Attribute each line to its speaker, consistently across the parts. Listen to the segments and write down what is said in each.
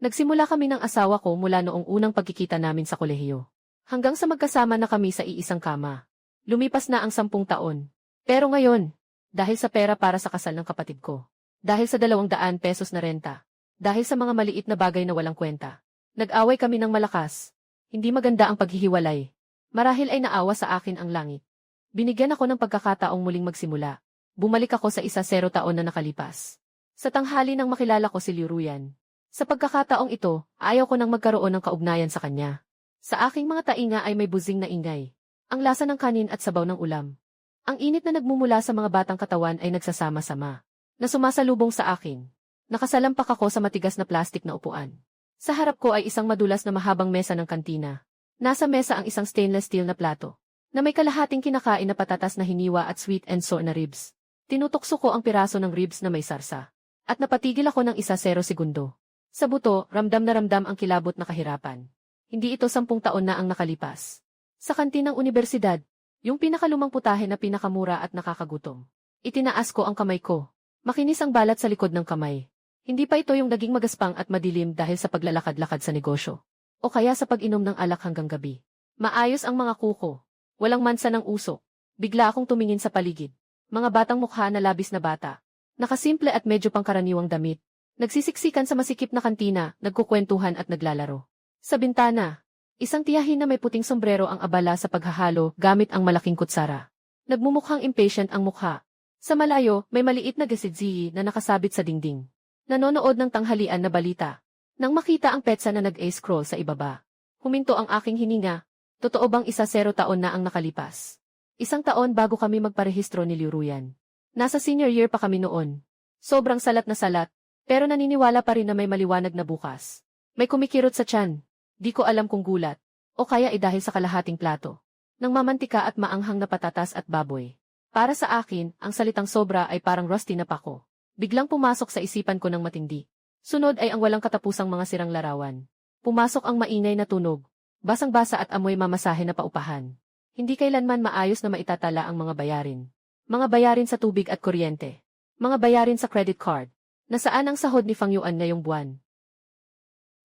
Speaker 1: Nagsimula kami ng asawa ko mula noong unang pagkikita namin sa kolehiyo. Hanggang sa magkasama na kami sa iisang kama. Lumipas na ang 10 taon. Pero ngayon, dahil sa pera para sa kasal ng kapatid ko, dahil sa 200 pesos na renta, dahil sa mga maliit na bagay na walang kwenta, nag-away kami ng malakas. Hindi maganda ang paghihiwalay. Marahil ay naawa sa akin ang langit. Binigyan ako ng pagkakataong muling magsimula. Bumalik ako sa 10 taon na nakalipas. Sa tanghali nang makilala ko si Liu Ruyan. Sa pagkakataong ito, ayaw ko nang magkaroon ng kaugnayan sa kanya. Sa aking mga tainga ay may buzing na ingay. Ang lasa ng kanin at sabaw ng ulam. Ang init na nagmumula sa mga batang katawan ay nagsasama-sama. Na sumasalubong sa akin. Nakasalampak ako sa matigas na plastik na upuan. Sa harap ko ay isang madulas na mahabang mesa ng kantina. Nasa mesa ang isang stainless steel na plato. Na may kalahating kinakain na patatas na hiniwa at sweet and sour na ribs. Tinutokso ko ang piraso ng ribs na may sarsa. At napatigil ako ng 1 segundo. Sa buto, ramdam na ramdam ang kilabot na kahirapan. Hindi ito 10 taon na ang nakalipas. Sa kantinang unibersidad, yung pinakalumang putahe na pinakamura at nakakagutom. Itinaas ko ang kamay ko. Makinis ang balat sa likod ng kamay. Hindi pa ito yung naging magaspang at madilim dahil sa paglalakad-lakad sa negosyo. O kaya sa pag-inom ng alak hanggang gabi. Maayos ang mga kuko. Walang mansa ng usok. Bigla akong tumingin sa paligid. Mga batang mukha na labis na bata. Nakasimple at medyo pangkaraniwang damit. Nagsisiksikan sa masikip na kantina, nagkukwentuhan at naglalaro. Sa bintana, isang tiyahin na may puting sombrero ang abala sa paghahalo gamit ang malaking kutsara. Nagmumukhang impatient ang mukha. Sa malayo, may maliit na gasidzi na nakasabit sa dingding. Nanonood ng tanghalian na balita. Nang makita ang petsa na nag-scroll sa ibaba. Huminto ang aking hininga. Totoo bang 10 taon na ang nakalipas? 1 taon bago kami magparehistro ni Liu Ruyan. Nasa senior year pa kami noon. Sobrang salat na salat. Pero naniniwala pa rin na may maliwanag na bukas. May kumikirot sa tiyan. Di ko alam kung gulat. O kaya ay dahil sa kalahating plato. Nang mamantika at maanghang na patatas at baboy. Para sa akin, ang salitang sobra ay parang rusty na pako. Biglang pumasok sa isipan ko ng matindi. Sunod ay ang walang katapusang mga sirang larawan. Pumasok ang maingay na tunog. Basang-basa at amoy mamasahe na paupahan. Hindi kailanman maayos na maitatala ang mga bayarin. Mga bayarin sa tubig at kuryente. Mga bayarin sa credit card. Nasaan ang sahod ni Fang Yuan ngayong buwan?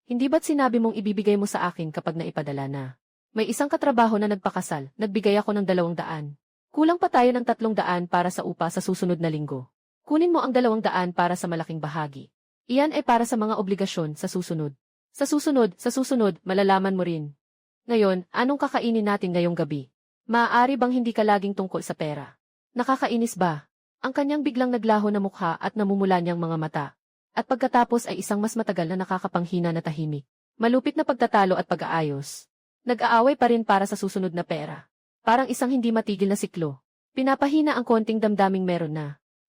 Speaker 1: Hindi ba't sinabi mong ibibigay mo sa akin kapag naipadala na? May isang katrabaho na nagpakasal, nagbigay ako ng 200. Kulang pa tayo ng 300 para sa upa sa susunod na linggo. Kunin mo ang 200 para sa malaking bahagi. Iyan ay para sa mga obligasyon sa susunod. Sa susunod, malalaman mo rin. Ngayon, anong kakainin natin ngayong gabi? Maaari bang hindi ka laging tungkol sa pera? Nakakainis ba? Ang kanyang biglang naglaho na mukha at namumula niyang mga mata. At pagkatapos ay isang mas matagal na nakakapanghina na tahimik. Malupit na pagtatalo at pag-aayos. Nag-aaway pa rin para sa susunod na pera. Parang isang hindi matigil na siklo. Pinapahina ang konting damdaming meron na.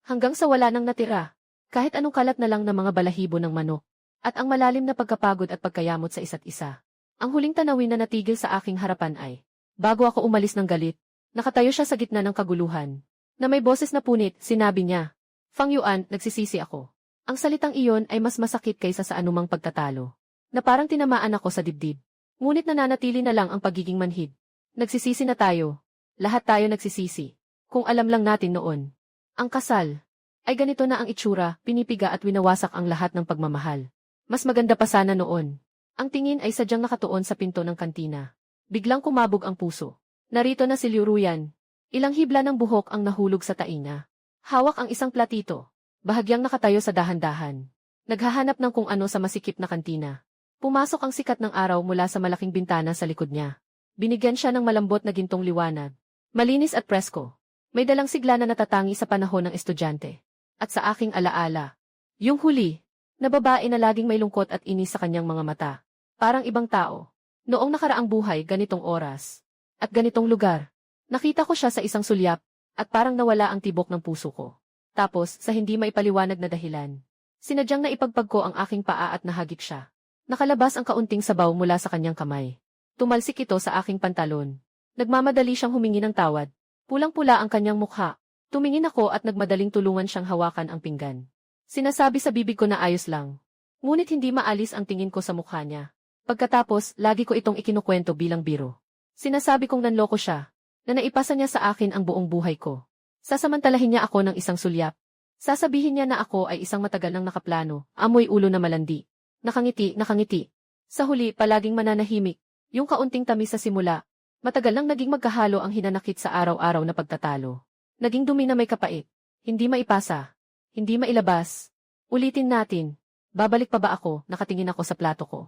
Speaker 1: Hanggang sa wala nang natira. Kahit anong kalat na lang ng mga balahibo ng manok. At ang malalim na pagkapagod at pagkayamot sa isa't isa. Ang huling tanawin na natigil sa aking harapan ay, bago ako umalis ng galit, nakatayo siya sa gitna ng kaguluhan. Na may boses na punit, sinabi niya, Fang Yuan, nagsisisi ako. Ang salitang iyon ay mas masakit kaysa sa anumang pagtatalo. Na parang tinamaan ako sa dibdib. Ngunit nananatili na lang ang pagiging manhid. Nagsisisi na tayo. Lahat tayo nagsisisi. Kung alam lang natin noon. Ang kasal. Ay ganito na ang itsura, pinipiga at winawasak ang lahat ng pagmamahal. Mas maganda pa sana noon. Ang tingin ay sadyang nakatuon sa pinto ng kantina. Biglang kumabog ang puso. Narito na si Liu Ruyan. Ilang hibla ng buhok ang nahulog sa tainga. Hawak ang isang platito. Bahagyang nakatayo sa dahan-dahan. Naghahanap ng kung ano sa masikip na kantina. Pumasok ang sikat ng araw mula sa malaking bintana sa likod niya. Binigyan siya ng malambot na gintong liwanag. Malinis at presko. May dalang sigla na natatangi sa panahon ng estudyante. At sa aking alaala. Yung huli, na babae na laging may lungkot at inis sa kanyang mga mata. Parang ibang tao. Noong nakaraang buhay, ganitong oras. At ganitong lugar. Nakita ko siya sa isang sulyap, at parang nawala ang tibok ng puso ko. Tapos, sa hindi maipaliwanag na dahilan, sinadyang naipagpag ko ang aking paa at nahagip siya. Nakalabas ang kaunting sabaw mula sa kanyang kamay. Tumalsik ito sa aking pantalon. Nagmamadali siyang humingi ng tawad. Pulang-pula ang kanyang mukha. Tumingin ako at nagmadaling tulungan siyang hawakan ang pinggan. Sinasabi sa bibig ko na ayos lang. Ngunit hindi maalis ang tingin ko sa mukha niya. Pagkatapos, lagi ko itong ikinukwento bilang biro. Sinasabi kong nanloko siya. Na naipasa niya sa akin ang buong buhay ko. Sasamantalahin niya ako ng isang sulyap. Sasabihin niya na ako ay isang matagal nang nakaplano, amoy ulo na malandi. Nakangiti. Sa huli, palaging mananahimik. Yung kaunting tamis sa simula. Matagal nang naging magkahalo ang hinanakit sa araw-araw na pagtatalo. Naging dumi na may kapait. Hindi maipasa. Hindi mailabas. Ulitin natin. Babalik pa ba ako? Nakatingin ako sa plato ko.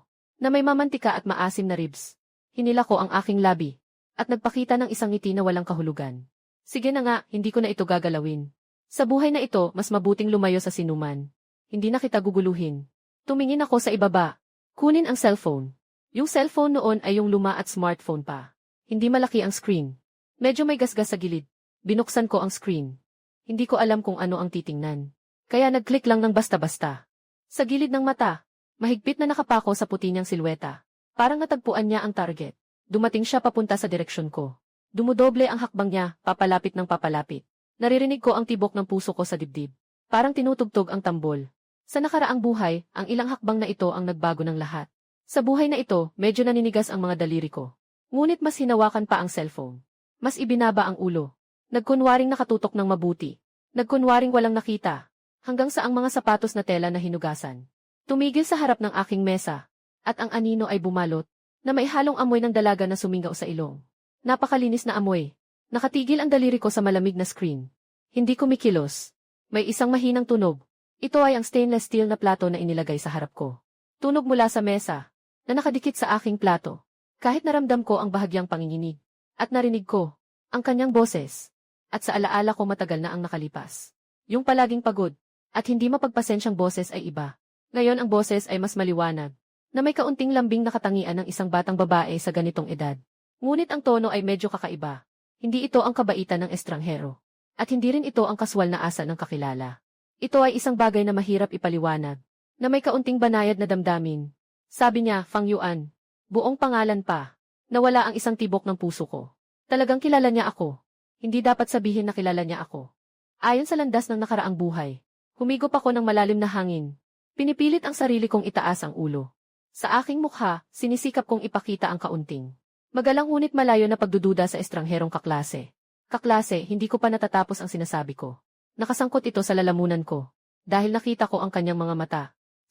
Speaker 1: Na may mamantika at maasim na ribs. Hinila ko ang aking labi. At nagpakita ng isang ngiti na walang kahulugan. Sige na nga, hindi ko na ito gagalawin. Sa buhay na ito, mas mabuting lumayo sa sinuman. Hindi na kita guguluhin. Tumingin ako sa ibaba. Kunin ang cellphone. Yung cellphone noon ay yung luma at smartphone pa. Hindi malaki ang screen. Medyo may gasgas sa gilid. Binuksan ko ang screen. Hindi ko alam kung ano ang titingnan. Kaya nag-click lang ng basta-basta. Sa gilid ng mata, mahigpit na nakapako sa puti niyang silweta. Parang natagpuan niya ang target. Dumating siya papunta sa direksyon ko. Dumudoble ang hakbang niya, papalapit ng papalapit. Naririnig ko ang tibok ng puso ko sa dibdib. Parang tinutugtog ang tambol. Sa nakaraang buhay, ang ilang hakbang na ito ang nagbago ng lahat. Sa buhay na ito, medyo naninigas ang mga daliri ko. Ngunit mas hinawakan pa ang cellphone. Mas ibinaba ang ulo. Nagkunwaring nakatutok ng mabuti. Nagkunwaring walang nakita. Hanggang sa ang mga sapatos na tela na hinugasan. Tumigil sa harap ng aking mesa. At ang anino ay bumalot, na may halong amoy ng dalaga na sumingaw sa ilong. Napakalinis na amoy. Nakatigil ang daliri ko sa malamig na screen. Hindi kumikilos. May isang mahinang tunog. Ito ay ang stainless steel na plato na inilagay sa harap ko. Tunog mula sa mesa, na nakadikit sa aking plato. Kahit naramdam ko ang bahagyang panginginig. At narinig ko, ang kanyang boses. At sa alaala ko matagal na ang nakalipas. Yung palaging pagod, at hindi mapagpasensyang boses ay iba. Ngayon ang boses ay mas maliwanag, na may kaunting lambing na katangian ng isang batang babae sa ganitong edad. Ngunit ang tono ay medyo kakaiba. Hindi ito ang kabaitan ng estranghero. At hindi rin ito ang kaswal na asa ng kakilala. Ito ay isang bagay na mahirap ipaliwanag, na may kaunting banayad na damdamin. Sabi niya, Fang Yuan. Buong pangalan pa. Nawala ang isang tibok ng puso ko. Talagang kilala niya ako. Hindi dapat sabihin na kilala niya ako. Ayon sa landas ng nakaraang buhay, humigop ako ng malalim na hangin. Pinipilit ang sarili kong itaas ang ulo. Sa aking mukha, sinisikap kong ipakita ang kaunting. Magalang ngunit malayo na pagdududa sa estrangherong kaklase. Kaklase, hindi ko pa natatapos ang sinasabi ko. Nakasangkot ito sa lalamunan ko. Dahil nakita ko ang kanyang mga mata.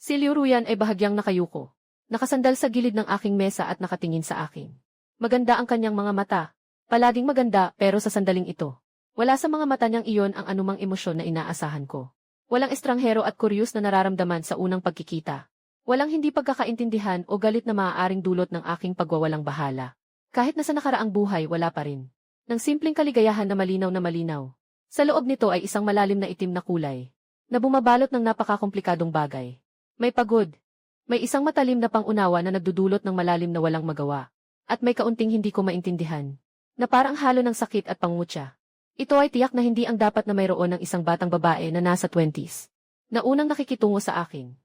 Speaker 1: Si Liu Ruyan ay bahagyang nakayuko. Nakasandal sa gilid ng aking mesa at nakatingin sa akin. Maganda ang kanyang mga mata. Palaging maganda pero sa sandaling ito. Wala sa mga mata niyang iyon ang anumang emosyon na inaasahan ko. Walang estranghero at kuryus na nararamdaman sa unang pagkikita. Walang hindi pagkakaintindihan o galit na maaaring dulot ng aking pagwawalang bahala. Kahit na sa nakaraang buhay wala pa rin. Nang simpleng kaligayahan na malinaw na malinaw. Sa loob nito ay isang malalim na itim na kulay, na bumabalot ng napakakomplikadong bagay. May pagod. May isang matalim na pangunawa na nagdudulot ng malalim na walang magawa. At may kaunting hindi ko maintindihan, na parang halo ng sakit at pangutya. Ito ay tiyak na hindi ang dapat na mayroon ng isang batang babae na nasa 20s, na unang nakikitungo sa akin.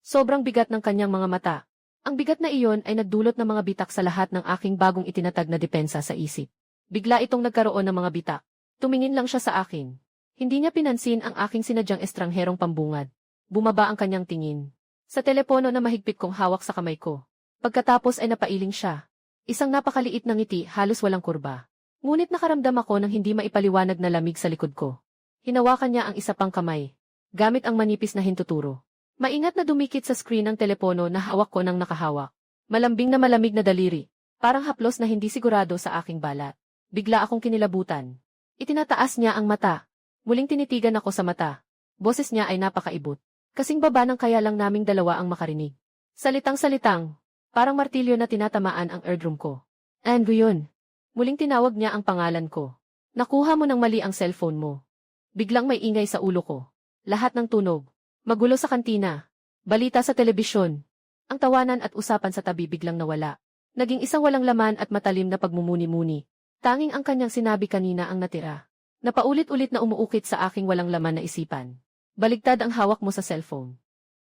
Speaker 1: Sobrang bigat ng kanyang mga mata. Ang bigat na iyon ay nagdulot ng mga bitak sa lahat ng aking bagong itinatag na depensa sa isip. Bigla itong nagkaroon ng mga bitak. Tumingin lang siya sa akin. Hindi niya pinansin ang aking sinadyang estrangherong pambungad. Bumaba ang kanyang tingin. Sa telepono na mahigpit kong hawak sa kamay ko. Pagkatapos ay napailing siya. Isang napakaliit na ngiti, halos walang kurba. Ngunit nakaramdam ako ng hindi maipaliwanag na lamig sa likod ko. Hinawakan niya ang isa pang kamay. Gamit ang manipis na hintuturo. Maingat na dumikit sa screen ng telepono na hawak ko ng nakahawak. Malambing na malamig na daliri. Parang haplos na hindi sigurado sa aking balat. Bigla akong kinilabutan. Itinataas niya ang mata. Muling tinitigan ako sa mata. Boses niya ay napakaibot. Kasing baba ng kaya lang naming dalawa ang makarinig. Salitang-salitang. Parang martilyo na tinatamaan ang eardrum ko. Andrew yun. Muling tinawag niya ang pangalan ko. Nakuha mo ng mali ang cellphone mo. Biglang may ingay sa ulo ko. Lahat ng tunog. Magulo sa kantina. Balita sa telebisyon. Ang tawanan at usapan sa tabi biglang nawala. Naging isang walang laman at matalim na pagmumuni-muni. Tanging ang kanyang sinabi kanina ang natira. Napaulit-ulit na umuukit sa aking walang laman na isipan. Baligtad ang hawak mo sa cellphone.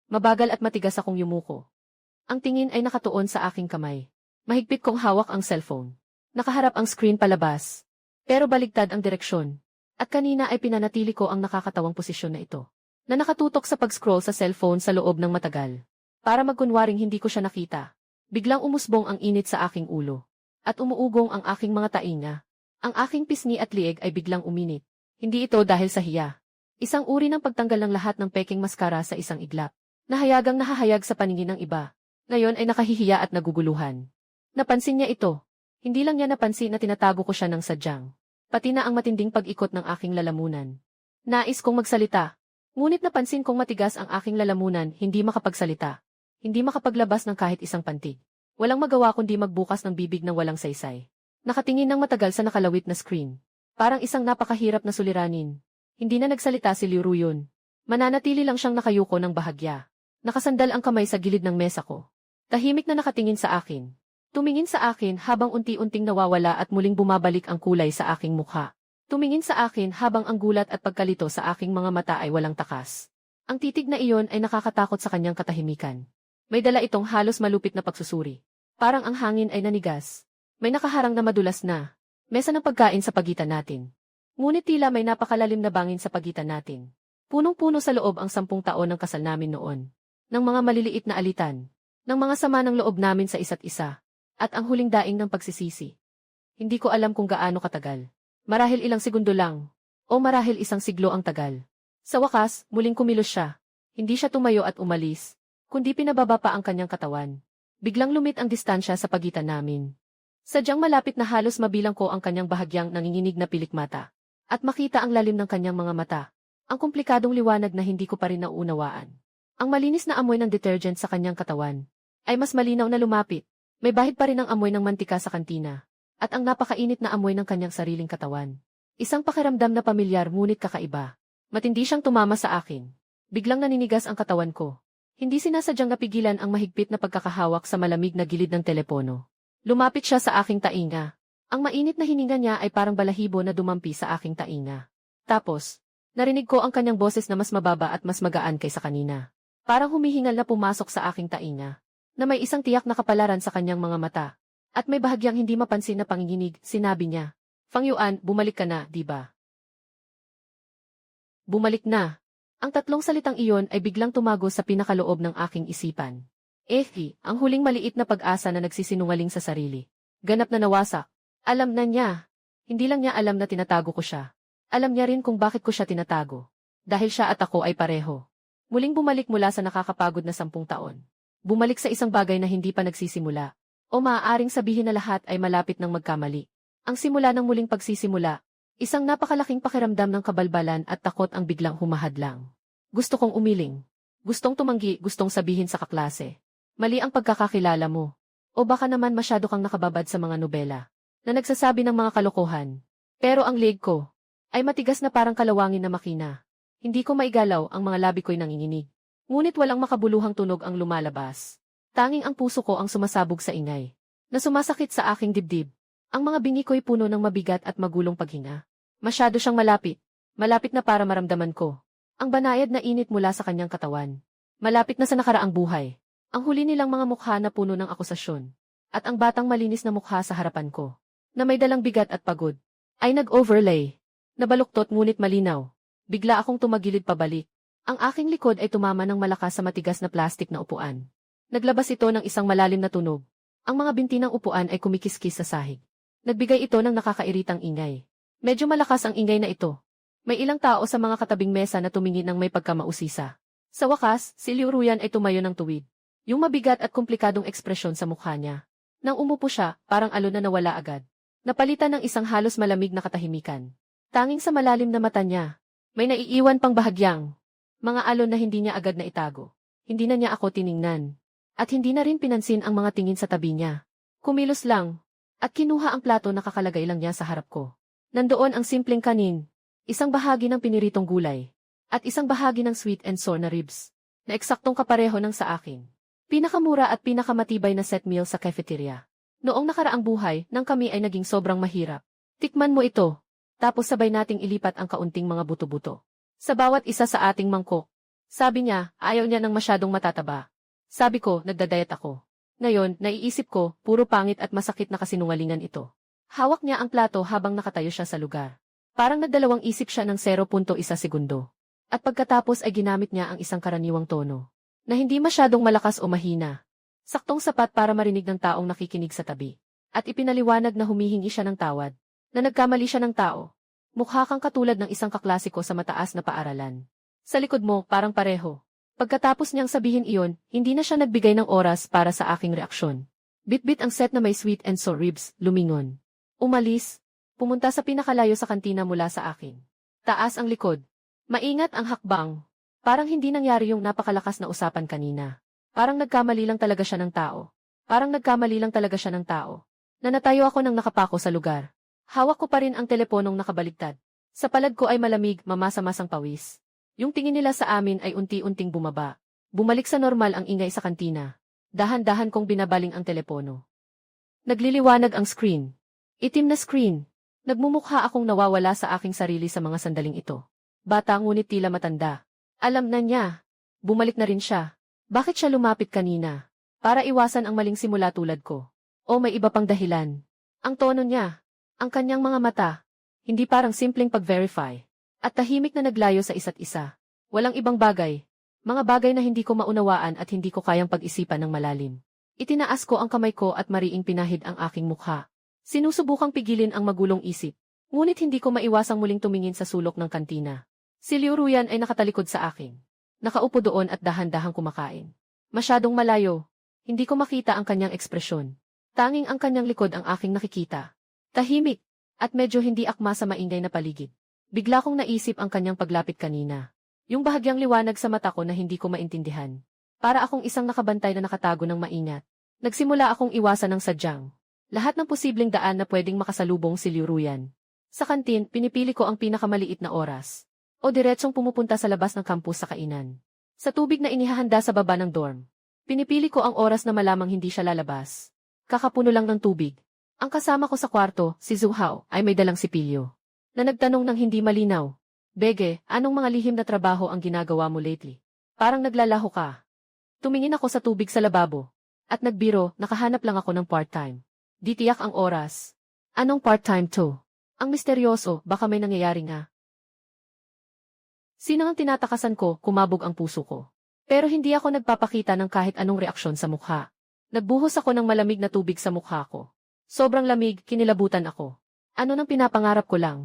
Speaker 1: Mabagal at matigas akong yumuko. Ang tingin ay nakatuon sa aking kamay. Mahigpit kong hawak ang cellphone. Nakaharap ang screen palabas. Pero baligtad ang direksyon. At kanina ay pinanatili ko ang nakakatawang posisyon na ito. Na nakatutok sa pag-scroll sa cellphone sa loob ng matagal. Para magkunwaring hindi ko siya nakita. Biglang umusbong ang init sa aking ulo. At umuugong ang aking mga tainga. Ang aking pisngi at lieg ay biglang uminit. Hindi ito dahil sa hiya. Isang uri ng pagtanggal ng lahat ng peking maskara sa isang iglap. Nahayagang nahahayag sa paningin ng iba. Ngayon ay nakahihiya at naguguluhan. Napansin niya ito. Hindi lang niya napansin na tinatago ko siya ng sadyang. Pati na ang matinding pag-ikot ng aking lalamunan. Nais kong magsalita. Ngunit napansin kong matigas ang aking lalamunan, hindi makapagsalita. Hindi makapaglabas ng kahit isang pantig. Walang magawa kundi magbukas ng bibig ng walang saysay. Nakatingin ng matagal sa nakalawit na screen. Parang isang napakahirap na suliranin. Hindi na nagsalita si Liu Ruyon. Mananatili lang siyang nakayuko ng bahagya. Nakasandal ang kamay sa gilid ng mesa ko. Tahimik na nakatingin sa akin. Tumingin sa akin habang unti-unting nawawala at muling bumabalik ang kulay sa aking mukha. Tumingin sa akin habang ang gulat at pagkalito sa aking mga mata ay walang takas. Ang titig na iyon ay nakakatakot sa kanyang katahimikan. May dala itong halos malupit na pagsusuri. Parang ang hangin ay nanigas. May nakaharang na madulas na mesa ng pagkain sa pagitan natin. Ngunit tila may napakalalim na bangin sa pagitan natin. Punong-puno sa loob ang 10 taon ng kasal namin noon. Ng mga maliliit na alitan. Ng mga sama ng loob namin sa isa't isa. At ang huling daing ng pagsisisi. Hindi ko alam kung gaano katagal. Marahil ilang segundo lang. O marahil isang siglo ang tagal. Sa wakas, muling kumilos siya. Hindi siya tumayo at umalis. Kundi pinababa pa ang kanyang katawan. Biglang lumit ang distansya sa pagitan namin. Sadyang malapit na halos mabilang ko ang kanyang bahagyang nanginginig na pilikmata. At makita ang lalim ng kanyang mga mata. Ang komplikadong liwanag na hindi ko pa rin nauunawaan. Ang malinis na amoy ng detergent sa kanyang katawan ay mas malinaw na lumapit. May bahid pa rin ang amoy ng mantika sa kantina at ang napakainit na amoy ng kanyang sariling katawan. Isang pakiramdam na pamilyar ngunit kakaiba. Matindi siyang tumama sa akin. Biglang naninigas ang katawan ko. Hindi sinasadyang napigilan ang mahigpit na pagkakahawak sa malamig na gilid ng telepono. Lumapit siya sa aking tainga. Ang mainit na hininga niya ay parang balahibo na dumampi sa aking tainga. Tapos, narinig ko ang kanyang boses na mas mababa at mas magaan kaysa kanina. Parang humihingal na pumasok sa aking tainga, na may isang tiyak na kapalaran sa kanyang mga mata. At may bahagyang hindi mapansin na panginginig, sinabi niya. Fang Yuan, bumalik ka na, di ba? Bumalik na. Ang tatlong salitang iyon ay biglang tumago sa pinakaloob ng aking isipan. Ang huling maliit na pag-asa na nagsisinungaling sa sarili. Ganap na nawasak. Alam na niya. Hindi lang niya alam na tinatago ko siya. Alam niya rin kung bakit ko siya tinatago. Dahil siya at ako ay pareho. Muling bumalik mula sa nakakapagod na 10 taon. Bumalik sa isang bagay na hindi pa nagsisimula. O maaaring sabihin na lahat ay malapit ng magkamali. Ang simula ng muling pagsisimula. Isang napakalaking pakiramdam ng kabalbalan at takot ang biglang humahadlang. Gusto kong umiling. Gustong tumanggi, gustong sabihin sa kaklase. Mali ang pagkakakilala mo. O baka naman masyado kang nakababad sa mga nobela na nagsasabi ng mga kalokohan. Pero ang leg ko ay matigas na parang kalawangin na makina. Hindi ko maigalaw, ang mga labi ko'y nanginginig. Ngunit walang makabuluhang tunog ang lumalabas. Tanging ang puso ko ang sumasabog sa ingay, na sumasakit sa aking dibdib. Ang mga bingi ko'y puno ng mabigat at magulong paghinga. Masyado siyang malapit. Malapit na para maramdaman ko ang banayad na init mula sa kanyang katawan. Malapit na sa nakaraang buhay. Ang huli nilang mga mukha na puno ng akusasyon. At ang batang malinis na mukha sa harapan ko, na may dalang bigat at pagod, ay nag-overlay. Nabaluktot ngunit malinaw. Bigla akong tumagilid pabalik. Ang aking likod ay tumama ng malakas sa matigas na plastik na upuan. Naglabas ito ng isang malalim na tunog. Ang mga binti ng upuan ay kumikiskis sa sahig. Nagbigay ito ng nakakairitang ingay. Medyo malakas ang ingay na ito. May ilang tao sa mga katabing mesa na tumingin ng may pagkamausisa. Sa wakas, si Liu Ruyan ay tumayo ng tuwid. Yung mabigat at komplikadong ekspresyon sa mukha niya. Nang umupo siya, parang alon na nawala agad. Napalitan ng isang halos malamig na katahimikan. Tanging sa malalim na mata niya, may naiiwan pang bahagyang mga alon na hindi niya agad na itago. Hindi na niya ako tiningnan. At hindi na rin pinansin ang mga tingin sa tabi niya. Kumilos lang. At kinuha ang plato na kakalagay lang niya sa harap ko. Nandoon ang simpleng kanin. Isang bahagi ng piniritong gulay. At isang bahagi ng sweet and sour na ribs. Na eksaktong kapareho ng sa akin. Pinakamura at pinakamatibay na set meal sa cafeteria. Noong nakaraang buhay, nang kami ay naging sobrang mahirap. Tikman mo ito. Tapos sabay nating ilipat ang kaunting mga buto-buto sa bawat isa sa ating mangkok. Sabi niya, ayaw niya ng masyadong matataba. Sabi ko, nagdadayat ako. Ngayon, naiisip ko, puro pangit at masakit na kasinungalingan ito. Hawak niya ang plato habang nakatayo siya sa lugar. Parang nagdalawang isip siya ng 0.1 segundo. At pagkatapos ay ginamit niya ang isang karaniwang tono, na hindi masyadong malakas o mahina. Saktong sapat para marinig ng taong nakikinig sa tabi. At ipinaliwanag na humihingi siya ng tawad, na nagkamali siya ng tao. Mukha kang katulad ng isang kaklasiko sa mataas na paaralan. Sa likod mo, parang pareho. Pagkatapos niyang sabihin iyon, hindi na siya nagbigay ng oras para sa aking reaksyon. Bit-bit ang set na may sweet and sour ribs, lumingon. Umalis, pumunta sa pinakalayo sa kantina mula sa akin. Taas ang likod. Maingat ang hakbang. Parang hindi nangyari yung napakalakas na usapan kanina. Parang nagkamali lang talaga siya ng tao. Nanatayo ako nang nakapako sa lugar. Hawak ko pa rin ang teleponong nakabaligtad. Sa palad ko ay malamig, mamasa-masang pawis. Yung tingin nila sa amin ay unti-unting bumaba. Bumalik sa normal ang ingay sa kantina. Dahan-dahan kong binabaling ang telepono. Nagliliwanag ang screen. Itim na screen. Nagmumukha akong nawawala sa aking sarili sa mga sandaling ito. Bata ngunit tila matanda. Alam na niya. Bumalik na rin siya. Bakit siya lumapit kanina? Para iwasan ang maling simula tulad ko. O may iba pang dahilan. Ang tono niya. Ang kanyang mga mata. Hindi parang simpleng pag-verify. At tahimik na naglayo sa isa't isa. Walang ibang bagay. Mga bagay na hindi ko maunawaan at hindi ko kayang pag-isipan ng malalim. Itinaas ko ang kamay ko at mariing pinahid ang aking mukha. Sinusubukang pigilin ang magulong isip. Ngunit hindi ko maiwasang muling tumingin sa sulok ng kantina. Si Liu Ruyan ay nakatalikod sa akin. Nakaupo doon at dahan-dahang kumakain. Masyadong malayo. Hindi ko makita ang kanyang ekspresyon. Tanging ang kanyang likod ang aking nakikita. Tahimik. At medyo hindi akma sa maingay na paligid. Bigla kong naisip ang kanyang paglapit kanina. Yung bahagyang liwanag sa mata ko na hindi ko maintindihan. Para akong isang nakabantay na nakatago ng maingat. Nagsimula akong iwasan ng sadyang. Lahat ng posibleng daan na pwedeng makasalubong si Liu Ruyan. Sa kantin, pinipili ko ang pinakamaliit na oras. O diretsong pumupunta sa labas ng campus sa kainan. Sa tubig na inihahanda sa baba ng dorm. Pinipili ko ang oras na malamang hindi siya lalabas. Kakapuno lang ng tubig. Ang kasama ko sa kwarto, si Zhu Hao, ay may dalang sipilyo. Na nagtanong ng hindi malinaw. Bege, anong mga lihim na trabaho ang ginagawa mo lately? Parang naglalaho ka. Tumingin ako sa tubig sa lababo. At nagbiro, nakahanap lang ako ng part-time. Di tiyak ang oras. Anong part-time to? Ang misteryoso, baka may nangyayari nga. Sino ang tinatakasan ko, kumabog ang puso ko. Pero hindi ako nagpapakita ng kahit anong reaksyon sa mukha. Nagbuhos ako ng malamig na tubig sa mukha ko. Sobrang lamig, kinilabutan ako. Ano nang pinapangarap ko lang?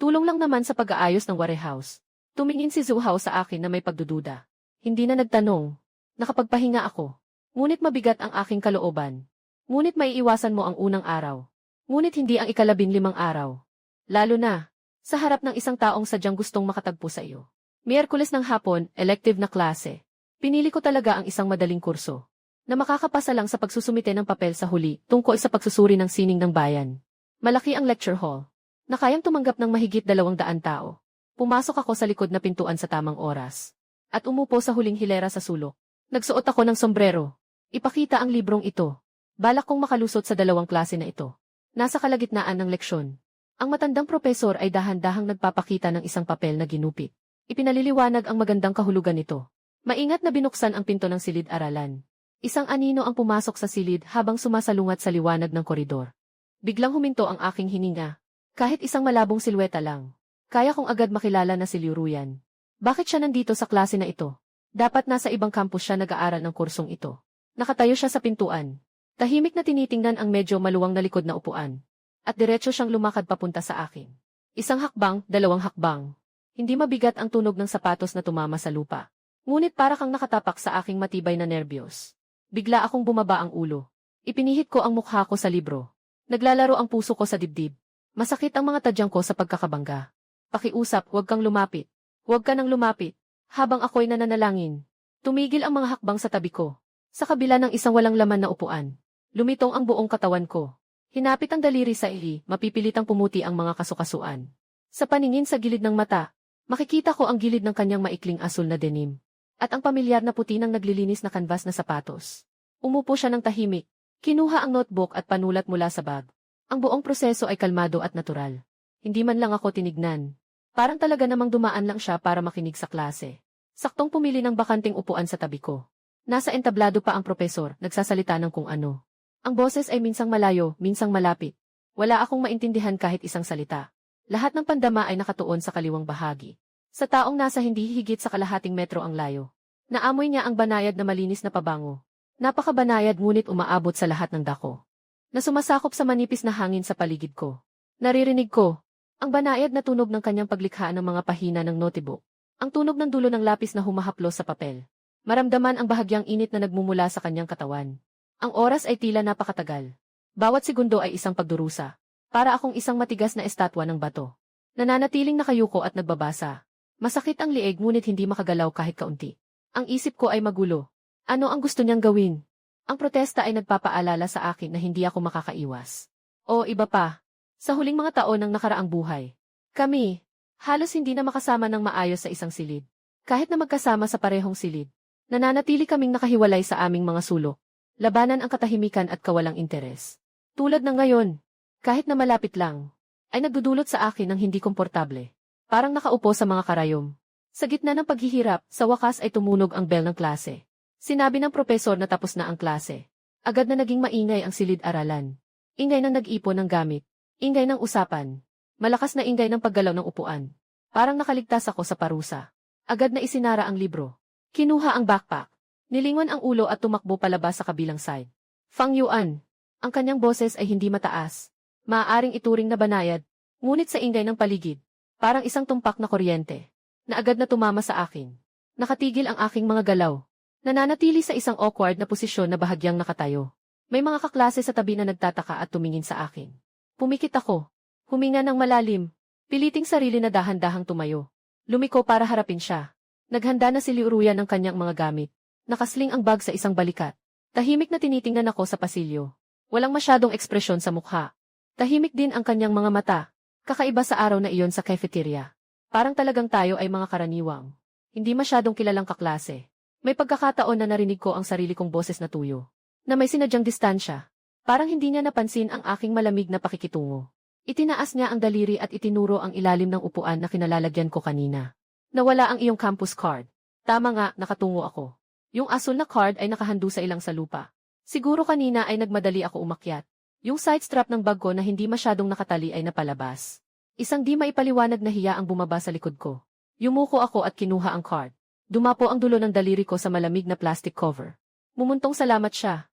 Speaker 1: Tulong lang naman sa pag-aayos ng warehouse. Tumingin si Zhu Hao sa akin na may pagdududa. Hindi na nagtanong. Nakapagpahinga ako. Ngunit mabigat ang aking kalooban. Ngunit maiiwasan mo ang unang araw. Ngunit hindi ang ika-15 araw. Lalo na, sa harap ng isang taong sadyang gustong makatagpo sa iyo. Miyerkules ng hapon, elective na klase. Pinili ko talaga ang isang madaling kurso. Na makakapasa lang sa pagsusumite ng papel sa huli tungkol sa pagsusuri ng sining ng bayan. Malaki ang lecture hall. Na kayang tumanggap ng mahigit 200 tao. Pumasok ako sa likod na pintuan sa tamang oras. At umupo sa huling hilera sa sulok. Nagsuot ako ng sombrero. Ipakita ang librong ito. Balak kong makalusot sa 2 klase na ito. Nasa kalagitnaan ng leksyon. Ang matandang propesor ay dahan-dahang nagpapakita ng isang papel na ginupit. Ipinaliliwanag ang magandang kahulugan nito. Maingat na binuksan ang pinto ng silid-aralan. Isang anino ang pumasok sa silid habang sumasalungat sa liwanag ng koridor. Biglang huminto ang aking hininga. Kahit isang malabong silweta lang. Kaya kong agad makilala na si Liu Ruyan. Bakit siya nandito sa klase na ito? Dapat nasa ibang campus siya nag-aaral ng kursong ito. Nakatayo siya sa pintuan. Tahimik na tinitingnan ang medyo maluwang na likod na upuan. At diretso siyang lumakad papunta sa akin. Isang hakbang, 2 hakbang. Hindi mabigat ang tunog ng sapatos na tumama sa lupa. Ngunit para kang nakatapak sa aking matibay na nerbiyos. Bigla akong bumaba ang ulo. Ipinihit ko ang mukha ko sa libro. Naglalaro ang puso ko sa dibdib. Masakit ang mga tadyang ko sa pagkakabangga. Pakiusap, huwag kang lumapit. Huwag ka nang lumapit. Habang ako'y nananalangin. Tumigil ang mga hakbang sa tabi ko. Sa kabila ng isang walang laman na upuan. Lumitong ang buong katawan ko. Hinapit ang daliri sa ihi, mapipilitang pumuti ang mga kasukasuan. Sa paningin sa gilid ng mata, makikita ko ang gilid ng kanyang maikling asul na denim. At ang pamilyar na puti ng naglilinis na kanvas na sapatos. Umupo siya ng tahimik. Kinuha ang notebook at panulat mula sa bag. Ang buong proseso ay kalmado at natural. Hindi man lang ako tinignan. Parang talaga namang dumaan lang siya para makinig sa klase. Saktong pumili ng bakanting upuan sa tabi ko. Nasa entablado pa ang propesor, nagsasalita ng kung ano. Ang boses ay minsang malayo, minsang malapit. Wala akong maintindihan kahit isang salita. Lahat ng pandama ay nakatuon sa kaliwang bahagi. Sa taong nasa hindi higit sa kalahating metro ang layo. Naamoy niya ang banayad na malinis na pabango. Napakabanayad ngunit umaabot sa lahat ng dako. Na sumasakop sa manipis na hangin sa paligid ko. Naririnig ko ang banayad na tunog ng kanyang paglikha ng mga pahina ng notebook. Ang tunog ng dulo ng lapis na humahaplos sa papel. Maramdaman ang bahagyang init na nagmumula sa kanyang katawan. Ang oras ay tila napakatagal. Bawat segundo ay isang pagdurusa. Para akong isang matigas na estatwa ng bato. Nananatiling nakayuko at nagbabasa. Masakit ang lieg ngunit hindi makagalaw kahit kaunti. Ang isip ko ay magulo. Ano ang gusto niyang gawin? Ang protesta ay nagpapaalala sa akin na hindi ako makakaiwas. O iba pa, sa huling mga taon ng nakaraang buhay. Kami, halos hindi na makasama ng maayos sa isang silid. Kahit na magkasama sa parehong silid. Nananatili kaming nakahiwalay sa aming mga sulok. Labanan ang katahimikan at kawalang interes. Tulad ng ngayon, kahit na malapit lang, ay nagdudulot sa akin ng hindi komportable. Parang nakaupo sa mga karayom. Sa gitna ng paghihirap, sa wakas ay tumunog ang bell ng klase. Sinabi ng propesor na tapos na ang klase. Agad na naging maingay ang silid-aralan. Ingay ng nag-ipon ng gamit. Ingay ng usapan. Malakas na ingay ng paggalaw ng upuan. Parang nakaligtas ako sa parusa. Agad na isinara ang libro. Kinuha ang backpack. Nilingon ang ulo at tumakbo palabas sa kabilang side. Fang Yuan. Ang kanyang boses ay hindi mataas. Maaaring ituring na banayad. Ngunit sa ingay ng paligid. Parang isang tumpak na kuryente. Na agad na tumama sa akin. Nakatigil ang aking mga galaw. Nananatili sa isang awkward na posisyon na bahagyang nakatayo. May mga kaklase sa tabi na nagtataka at tumingin sa akin. Pumikit ako. Huminga ng malalim. Piliting sarili na dahan-dahang tumayo. Lumiko para harapin siya. Naghanda na si Liu Ruyan ng kanyang mga gamit. Nakasling ang bag sa isang balikat. Tahimik na tinitingnan ako sa pasilyo. Walang masyadong ekspresyon sa mukha. Tahimik din ang kanyang mga mata. Kakaiba sa araw na iyon sa cafeteria. Parang talagang tayo ay mga karaniwang. Hindi masyadong kilalang kaklase. May pagkakataon na narinig ko ang sarili kong boses na tuyo. Na may sinadyang distansya. Parang hindi niya napansin ang aking malamig na pakikitungo. Itinaas niya ang daliri at itinuro ang ilalim ng upuan na kinalalagyan ko kanina. Nawala ang iyong campus card. Tama nga, nakatungo ako. Yung asul na card ay nakahando sa ilang sa lupa. Siguro kanina ay nagmadali ako umakyat. Yung side strap ng bag ko na hindi masyadong nakatali ay napalabas. Isang di maipaliwanag na hiya ang bumaba sa likod ko. Yumuko ako at kinuha ang card. Dumapo ang dulo ng daliri ko sa malamig na plastic cover. Mumuntong salamat siya.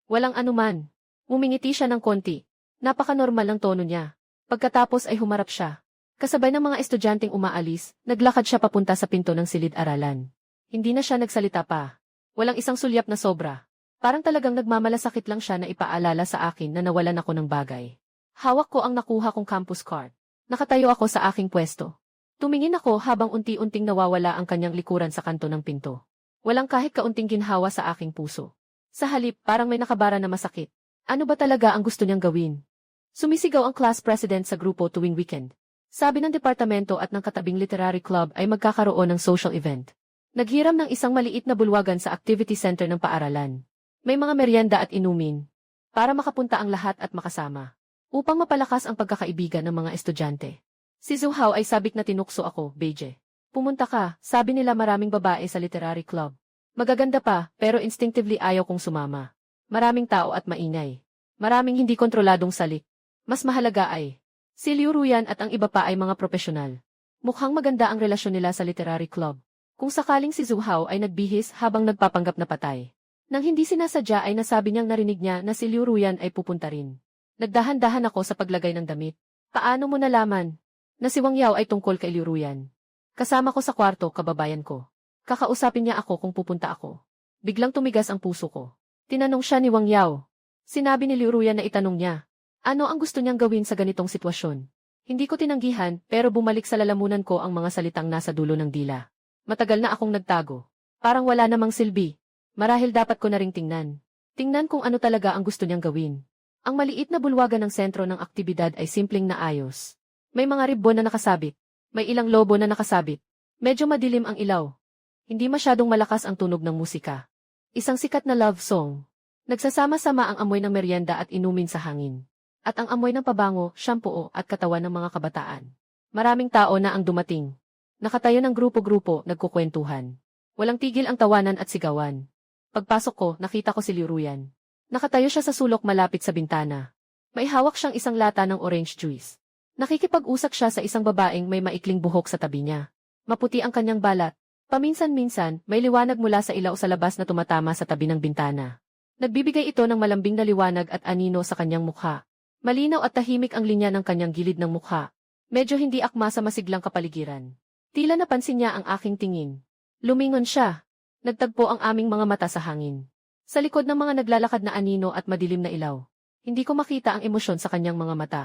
Speaker 1: Walang anuman. Mumingiti siya ng konti. Napaka-normal ng tono niya. Pagkatapos ay humarap siya. Kasabay ng mga estudyanteng umaalis, naglakad siya papunta sa pinto ng silid-aralan. Hindi na siya nagsalita pa. Walang isang sulyap na sobra. Parang talagang nagmamalasakit lang siya na ipaalala sa akin na nawalan ako ng bagay. Hawak ko ang nakuha kong campus card. Nakatayo ako sa aking pwesto. Tumingin ako habang unti-unting nawawala ang kanyang likuran sa kanto ng pinto. Walang kahit kaunting ginhawa sa aking puso. Sa halip, parang may nakabara na masakit. Ano ba talaga ang gusto niyang gawin? Sumisigaw ang class president sa grupo tuwing weekend. Sabi ng departamento at ng katabing literary club ay magkakaroon ng social event. Naghiram ng isang maliit na bulwagan sa activity center ng paaralan. May mga merienda at inumin. Para makapunta ang lahat at makasama. Upang mapalakas ang pagkakaibigan ng mga estudyante. Si Zhu Hao ay sabik na tinukso ako, Beije. Pumunta ka, sabi nila maraming babae sa literary club. Magaganda pa, pero instinctively ayaw kong sumama. Maraming tao at maingay. Maraming hindi kontroladong salik. Mas mahalaga ay, si Liu Ruyan at ang iba pa ay mga profesional. Mukhang maganda ang relasyon nila sa literary club. Kung sakaling si Zhu Hao ay nagbihis habang nagpapanggap na patay. Nang hindi sinasadya ay nasabi niyang narinig niya na si Liu Ruyan ay pupunta rin. Nagdahan-dahan ako sa paglagay ng damit. Paano mo nalaman na si Wang Yao ay tungkol kay Liu Ruyan? Kasama ko sa kwarto, kababayan ko. Kakausapin niya ako kung pupunta ako. Biglang tumigas ang puso ko. Tinanong siya ni Wang Yao. Sinabi ni Liu Ruyan na itanong niya, ano ang gusto niyang gawin sa ganitong sitwasyon? Hindi ko tinanggihan, pero bumalik sa lalamunan ko ang mga salitang nasa dulo ng dila. Matagal na akong nagtago. Parang wala namang silbi. Marahil dapat ko na ring tingnan. Tingnan kung ano talaga ang gusto niyang gawin. Ang maliit na bulwagan ng sentro ng aktibidad ay simpleng naayos. May mga ribbon na nakasabit. May ilang lobo na nakasabit. Medyo madilim ang ilaw. Hindi masyadong malakas ang tunog ng musika. Isang sikat na love song. Nagsasama-sama ang amoy ng merienda at inumin sa hangin. At ang amoy ng pabango, shampoo at katawan ng mga kabataan. Maraming tao na ang dumating. Nakatayo ng grupo-grupo, nagkukwentuhan. Walang tigil ang tawanan at sigawan. Pagpasok ko, nakita ko si Liu Ruyan. Nakatayo siya sa sulok malapit sa bintana. May hawak siyang isang lata ng orange juice. Nakikipag-usap siya sa isang babaeng may maikling buhok sa tabi niya. Maputi ang kanyang balat. Paminsan-minsan, may liwanag mula sa ilaw sa labas na tumatama sa tabi ng bintana. Nagbibigay ito ng malambing na liwanag at anino sa kanyang mukha. Malinaw at tahimik ang linya ng kanyang gilid ng mukha. Medyo hindi akma sa masiglang kapaligiran. Tila napansin niya ang aking tingin. Lumingon siya. Nagtagpo ang aming mga mata sa hangin. Sa likod ng mga naglalakad na anino at madilim na ilaw. Hindi ko makita ang emosyon sa kanyang mga mata.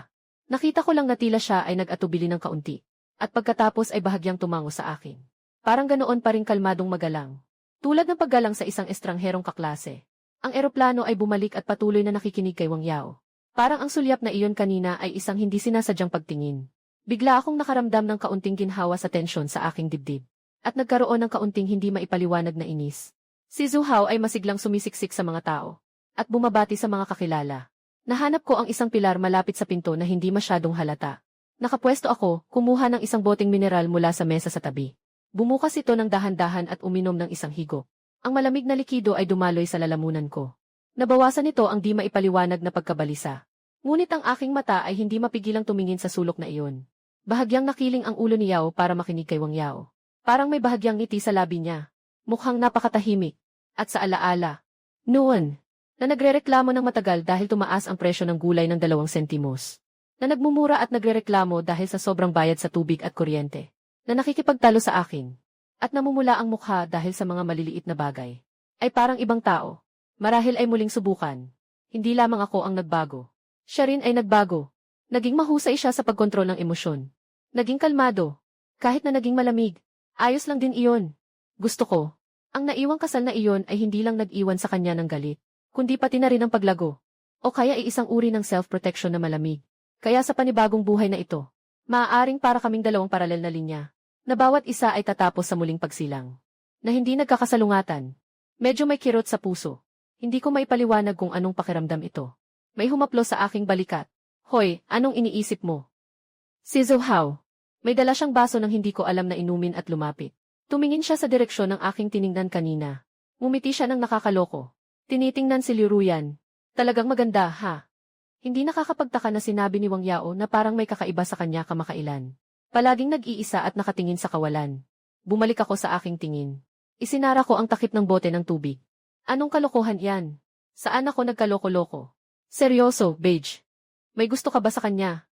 Speaker 1: Nakita ko lang na tila siya ay nag-atubili ng kaunti. At pagkatapos ay bahagyang tumango sa akin. Parang ganoon pa rin kalmadong magalang. Tulad ng paggalang sa isang estrangherong kaklase. Ang eroplano ay bumalik at patuloy na nakikinig kay Wang Yao. Parang ang sulyap na iyon kanina ay isang hindi sinasadyang pagtingin. Bigla akong nakaramdam ng kaunting ginhawa sa tensyon sa aking dibdib. At nagkaroon ng kaunting hindi maipaliwanag na inis. Si Zhu Hao ay masiglang sumisiksik sa mga tao. At bumabati sa mga kakilala. Nahanap ko ang isang pilar malapit sa pinto na hindi masyadong halata. Nakapwesto ako, kumuha ng isang boteng mineral mula sa mesa sa tabi. Bumukas ito ng dahan-dahan at uminom ng isang higop. Ang malamig na likido ay dumaloy sa lalamunan ko. Nabawasan nito ang di maipaliwanag na pagkabalisa. Ngunit ang aking mata ay hindi mapigilang tumingin sa sulok na iyon. Bahagyang nakiling ang ulo ni Yao para makinig kay Wang Yao. Parang may bahagyang ngiti sa labi niya. Mukhang napakatahimik. At sa alaala. Noon, na nagrereklamo ng matagal dahil tumaas ang presyo ng gulay ng 2 sentimos. Na nagmumura at nagrereklamo dahil sa sobrang bayad sa tubig at kuryente. Na nakikipagtalo sa akin. At namumula ang mukha dahil sa mga maliliit na bagay. Ay parang ibang tao. Marahil ay muling subukan. Hindi lamang ako ang nagbago. Siya rin ay nagbago. Naging mahusay siya sa pagkontrol ng emosyon. Naging kalmado. Kahit na naging malamig. Ayos lang din iyon. Gusto ko. Ang naiwang kasal na iyon ay hindi lang nag-iwan sa kanya ng galit. Kundi pati na rin ang paglago. O kaya ay isang uri ng self-protection na malamig. Kaya sa panibagong buhay na ito, maaaring para kaming dalawang paralel na linya. Na bawat isa ay tatapos sa muling pagsilang. Na hindi nagkakasalungatan. Medyo may kirot sa puso. Hindi ko maipaliwanag kung anong pakiramdam ito. May humaplo sa aking balikat. Hoy, anong iniisip mo? Si Zhu Hao. May dala siyang baso ng hindi ko alam na inumin at lumapit. Tumingin siya sa direksyon ng aking tiningnan kanina. Ngumiti siya ng nakakaloko. Tinitingnan si Liu Ruyan. Talagang maganda, ha? Hindi nakakapagtaka na sinabi ni Wang Yao na parang may kakaiba sa kanya kamakailan. Palaging nag-iisa at nakatingin sa kawalan. Bumalik ako sa aking tingin. Isinara ko ang takip ng bote ng tubig. Anong kalokohan yan? Saan ako nagkaloko-loko? Seryoso, Beige. May gusto ka ba sa kanya?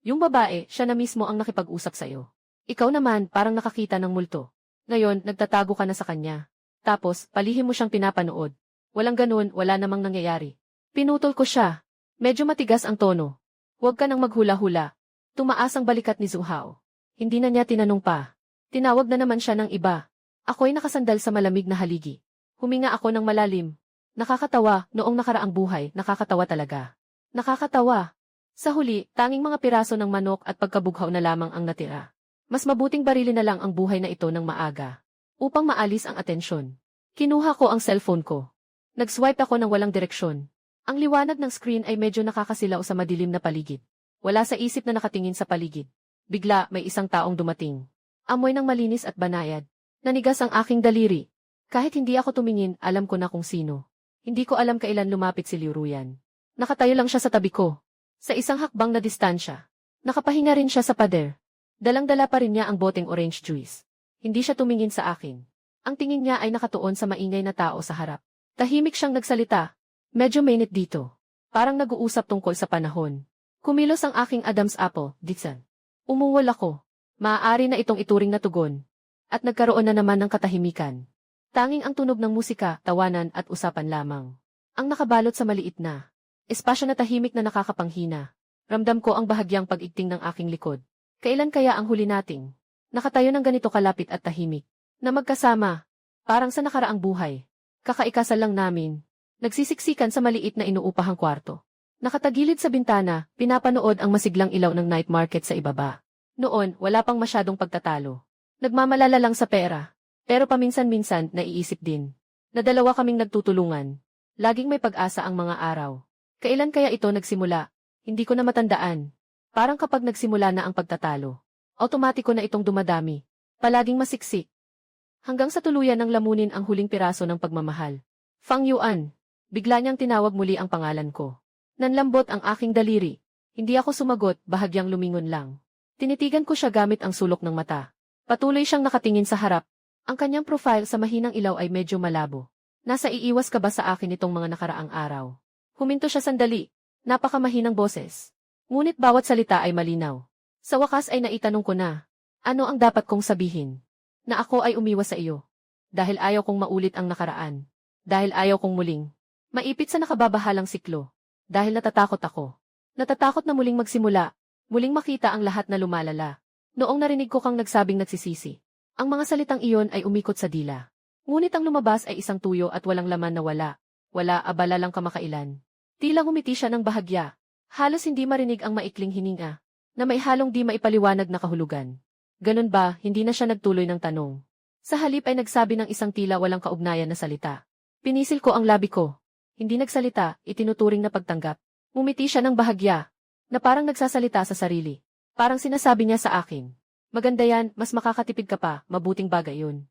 Speaker 1: Yung babae, siya na mismo ang nakipag-usap sa'yo. Ikaw naman, parang nakakita ng multo. Ngayon, nagtatago ka na sa kanya. Tapos, palihim mo siyang pinapanood. Walang ganun, wala namang nangyayari. Pinutol ko siya. Medyo matigas ang tono. Huwag ka nang maghula-hula. Tumaas ang balikat ni Zhu Hao. Hindi na niya tinanong pa. Tinawag na naman siya ng iba. Ako'y nakasandal sa malamig na haligi. Huminga ako ng malalim. Nakakatawa, noong nakaraang buhay, nakakatawa talaga. Nakakatawa. Sa huli, tanging mga piraso ng manok at pagkabughaw na lamang ang natira. Mas mabuting barilin na lang ang buhay na ito ng maaga. Upang maalis ang atensyon. Kinuha ko ang cellphone ko. Nag-swipe ako ng walang direksyon. Ang liwanag ng screen ay medyo nakakasilaw sa madilim na paligid. Wala sa isip na nakatingin sa paligid. Bigla, may isang taong dumating. Amoy ng malinis at banayad. Nanigas ang aking daliri. Kahit hindi ako tumingin, alam ko na kung sino. Hindi ko alam kailan lumapit si Liu Ruyan. Nakatayo lang siya sa tabi ko. Sa isang hakbang na distansya. Nakapahinga rin siya sa pader. Dalang-dala pa rin niya ang boteng orange juice. Hindi siya tumingin sa akin. Ang tingin niya ay nakatuon sa maingay na tao sa harap. Tahimik siyang nagsalita. Medyo mainit dito. Parang nag-uusap tungkol sa panahon. Kumilos ang aking Adam's apple, Ditsan. Umungol ako. Maaari na itong ituring na tugon. At nagkaroon na naman ng katahimikan. Tanging ang tunog ng musika, tawanan at usapan lamang. Ang nakabalot sa maliit na espasyo na tahimik na nakakapanghina. Ramdam ko ang bahagyang pag-igting ng aking likod. Kailan kaya ang huli nating nakatayo ng ganito kalapit at tahimik? Na magkasama, parang sa nakaraang buhay. Kakaikasal lang namin. Nagsisiksikan sa maliit na inuupahang kwarto. Nakatagilid sa bintana, pinapanood ang masiglang ilaw ng night market sa ibaba. Noon, wala pang masyadong pagtatalo. Nagmamalala lang sa pera. Pero paminsan-minsan, naiisip din. Na dalawa kaming nagtutulungan. Laging may pag-asa ang mga araw. Kailan kaya ito nagsimula? Hindi ko na matandaan. Parang kapag nagsimula na ang pagtatalo. Automatiko na itong dumadami. Palaging masiksik. Hanggang sa tuluyan ng lamunin ang huling piraso ng pagmamahal. Fang Yuan. Bigla niyang tinawag muli ang pangalan ko. Nanlambot ang aking daliri. Hindi ako sumagot, bahagyang lumingon lang. Tinitigan ko siya gamit ang sulok ng mata. Patuloy siyang nakatingin sa harap. Ang kanyang profile sa mahinang ilaw ay medyo malabo. Nasa iiwas ka ba sa akin itong mga nakaraang araw? Huminto siya sandali. Napakamahinang boses. Ngunit bawat salita ay malinaw. Sa wakas ay naitanong ko na. Ano ang dapat kong sabihin? Na ako ay umiwas sa iyo. Dahil ayaw kong maulit ang nakaraan. Dahil ayaw kong muling maipit sa nakababahalang siklo. Dahil natatakot ako. Natatakot na muling magsimula. Muling makita ang lahat na lumalala. Noong narinig ko kang nagsabing nagsisisi. Ang mga salitang iyon ay umikot sa dila. Ngunit ang lumabas ay isang tuyo at walang laman na wala. Wala, abala lang kamakailan. Tila ngumiti siya ng bahagya. Halos hindi marinig ang maikling hininga, na may halong di maipaliwanag na kahulugan. Ganun ba, hindi na siya nagtuloy ng tanong. Sa halip ay nagsabi ng isang tila walang kaugnayan na salita. Pinisil ko ang labi ko. Hindi nagsalita, itinuturing na pagtanggap. Ngumiti siya ng bahagya, na parang nagsasalita sa sarili. Parang sinasabi niya sa akin, maganda yan, mas makakatipid ka pa, mabuting bagay yun.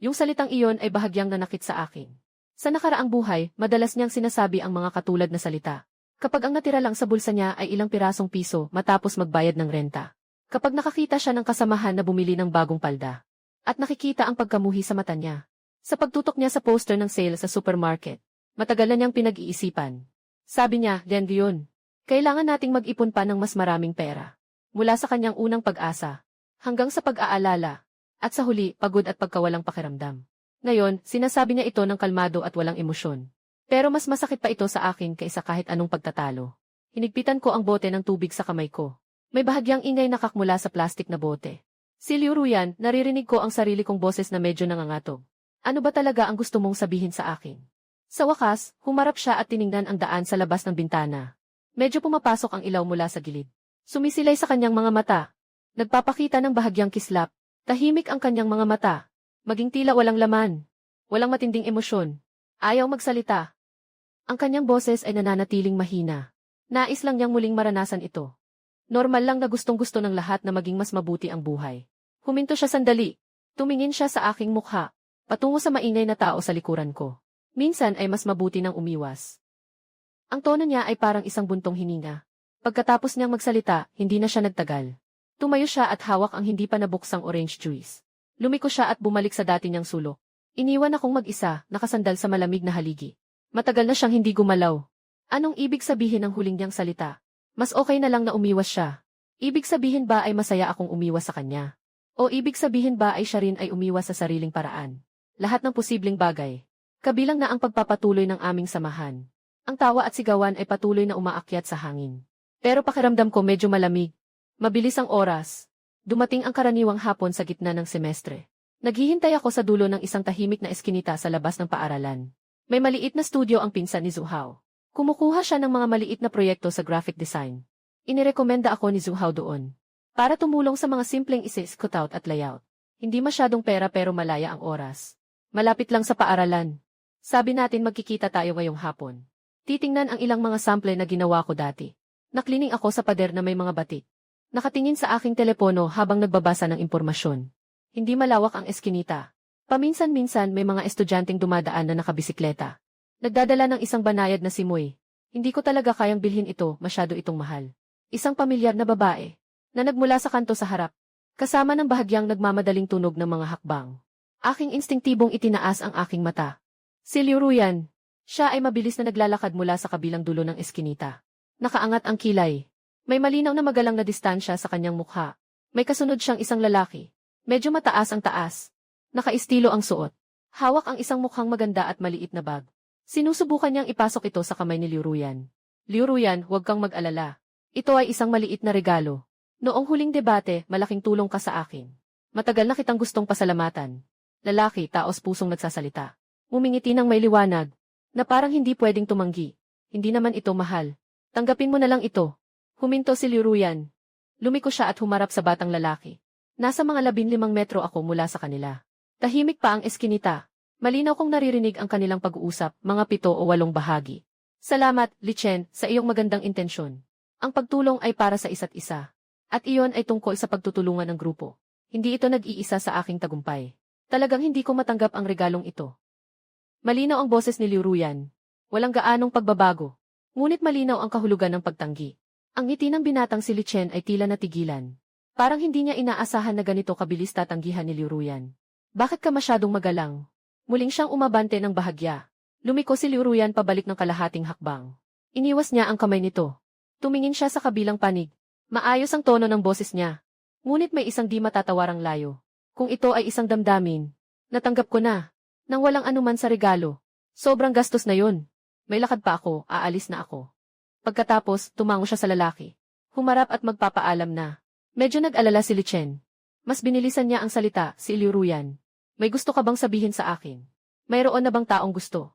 Speaker 1: Yung salitang iyon ay bahagyang nanakit sa akin. Sa nakaraang buhay, madalas niyang sinasabi ang mga katulad na salita. Kapag ang natira lang sa bulsa niya ay ilang pirasong piso matapos magbayad ng renta. Kapag nakakita siya ng kasamahan na bumili ng bagong palda. At nakikita ang pagkamuhi sa mata niya. Sa pagtutok niya sa poster ng sale sa supermarket. Matagal na niyang pinag-iisipan. Sabi niya, Leandro yun. Kailangan nating mag-ipon pa ng mas maraming pera. Mula sa kanyang unang pag-asa. Hanggang sa pag-aalala. At sa huli, pagod at pagkawalang pakiramdam. Ngayon, sinasabi niya ito ng kalmado at walang emosyon. Pero mas masakit pa ito sa akin kaysa kahit anong pagtatalo. Hinigpitan ko ang bote ng tubig sa kamay ko. May bahagyang ingay na kakmula sa plastik na bote. Si Liu Ruyan, naririnig ko ang sarili kong boses na medyo nangangatog. Ano ba talaga ang gusto mong sabihin sa akin? Sa wakas, humarap siya at tiningnan ang daan sa labas ng bintana. Medyo pumapasok ang ilaw mula sa gilid. Sumisilay sa kanyang mga mata. Nagpapakita ng bahagyang kislap. Tahimik ang kanyang mga mata. Maging tila walang laman. Walang matinding emosyon. Ayaw magsalita. Ang kanyang boses ay nananatiling mahina. Nais lang niyang muling maranasan ito. Normal lang na gustong-gusto ng lahat na maging mas mabuti ang buhay. Huminto siya sandali. Tumingin siya sa aking mukha. Patungo sa maingay na tao sa likuran ko. Minsan ay mas mabuti nang umiwas. Ang tono niya ay parang isang buntong hininga. Pagkatapos niyang magsalita, hindi na siya nagtagal. Tumayo siya at hawak ang hindi pa nabuksang orange juice. Lumiko siya at bumalik sa dati niyang sulok. Iniwan akong mag-isa, nakasandal sa malamig na haligi. Matagal na siyang hindi gumalaw. Anong ibig sabihin ng huling niyang salita? Mas okay na lang na umiwas siya. Ibig sabihin ba ay masaya akong umiwas sa kanya? O ibig sabihin ba ay siya rin ay umiwas sa sariling paraan? Lahat ng posibleng bagay. Kabilang na ang pagpapatuloy ng aming samahan. Ang tawa at sigawan ay patuloy na umaakyat sa hangin. Pero pakiramdam ko medyo malamig. Mabilis ang oras. Dumating ang karaniwang hapon sa gitna ng semestre. Naghihintay ako sa dulo ng isang tahimik na eskinita sa labas ng paaralan. May maliit na studio ang pinsan ni Zhu Hao. Kumukuha siya ng mga maliit na proyekto sa graphic design. Inirekomenda ako ni Zhu Hao doon. Para tumulong sa mga simpleng isi-scout at layout. Hindi masyadong pera pero malaya ang oras. Malapit lang sa paaralan. Sabi natin magkikita tayo ngayong hapon. Titingnan ang ilang mga sample na ginawa ko dati. Naklining ako sa pader na may mga batik. Nakatingin sa aking telepono habang nagbabasa ng impormasyon. Hindi malawak ang eskinita. Paminsan-minsan may mga estudyanteng dumadaan na nakabisikleta. Nagdadala ng isang banayad na simoy. Hindi ko talaga kayang bilhin ito, masyado itong mahal. Isang pamilyar na babae, na nagmula sa kanto sa harap, kasama ng bahagyang nagmamadaling tunog ng mga hakbang. Aking instinktibong itinaas ang aking mata. Si Liu Ruyan. Siya ay mabilis na naglalakad mula sa kabilang dulo ng eskinita. Nakaangat ang kilay. May malinaw na magalang na distansya sa kanyang mukha. May kasunod siyang isang lalaki. Medyo mataas ang taas. Nakaistilo ang suot. Hawak ang isang mukhang maganda at maliit na bag. Sinusubukan niyang ipasok ito sa kamay ni Liu Ruyan. Liu Ruyan, huwag kang mag-alala. Ito ay isang maliit na regalo. Noong huling debate, malaking tulong ka sa akin. Matagal na kitang gustong pasalamatan. Lalaki, taos pusong nagsasalita. Umingiti ng may liwanag, na parang hindi pwedeng tumanggi. Hindi naman ito mahal. Tanggapin mo na lang ito. Huminto si Liu Ruyan. Lumiko siya at humarap sa batang lalaki. Nasa mga 15 metro ako mula sa kanila. Tahimik pa ang eskinita. Malinaw kong naririnig ang kanilang pag-uusap, mga 7 o 8 bahagi. Salamat, Li Chen, sa iyong magandang intensyon. Ang pagtulong ay para sa isa't isa. At iyon ay tungkol sa pagtutulungan ng grupo. Hindi ito nag-iisa sa aking tagumpay. Talagang hindi ko matanggap ang regalong ito. Malinaw ang boses ni Liu Ruyan. Walang gaanong pagbabago. Ngunit malinaw ang kahulugan ng pagtanggi. Ang ngiti ng binatang si Li Chen ay tila natigilan. Parang hindi niya inaasahan na ganito kabilis tatanggihan ni Liu Ruyan. Bakit ka masyadong magalang? Muling siyang umabante ng bahagya. Lumiko si Liu Ruyan pabalik ng kalahating hakbang. Iniwas niya ang kamay nito. Tumingin siya sa kabilang panig. Maayos ang tono ng boses niya. Ngunit may isang di matatawarang layo. Kung ito ay isang damdamin, natanggap ko na. Nang walang anuman sa regalo. Sobrang gastos na yun. May lakad pa ako, aalis na ako. Pagkatapos, tumango siya sa lalaki. Humarap at magpapaalam na. Medyo nag-alala si Lichen. Mas binilisan niya ang salita, si Liu Ruyan. May gusto ka bang sabihin sa akin? Mayroon na bang taong gusto?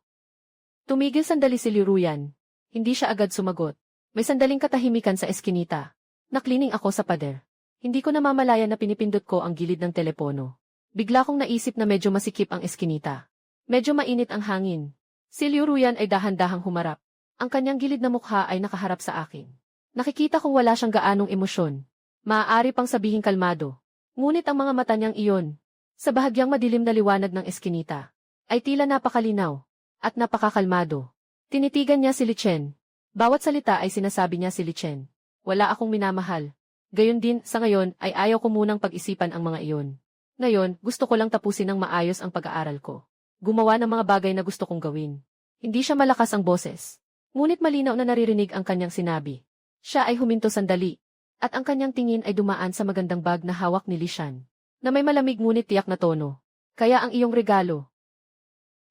Speaker 1: Tumigil sandali si Liu Ruyan. Hindi siya agad sumagot. May sandaling katahimikan sa eskinita. Naklining ako sa pader. Hindi ko namamalayan na pinipindot ko ang gilid ng telepono. Bigla kong naisip na medyo masikip ang eskinita. Medyo mainit ang hangin. Si Liu Ruyan ay dahan-dahang humarap. Ang kanyang gilid na mukha ay nakaharap sa akin. Nakikita kong wala siyang gaanong emosyon. Maaari pang sabihing kalmado. Ngunit ang mga mata niyang iyon, sa bahagyang madilim na liwanag ng eskinita, ay tila napakalinaw at napakakalmado. Tinitigan niya si Lichen. Bawat salita ay sinasabi niya si Lichen. Wala akong minamahal. Gayon din, sa ngayon, ay ayaw ko munang pag-isipan ang mga iyon. Ngayon, gusto ko lang tapusin ng maayos ang pag-aaral ko. Gumawa ng mga bagay na gusto kong gawin. Hindi siya malakas ang boses. Ngunit malinaw na naririnig ang kanyang sinabi. Siya ay huminto sandali. At ang kanyang tingin ay dumaan sa magandang bag na hawak ni Lishan. Na may malamig ngunit tiyak na tono. Kaya ang iyong regalo.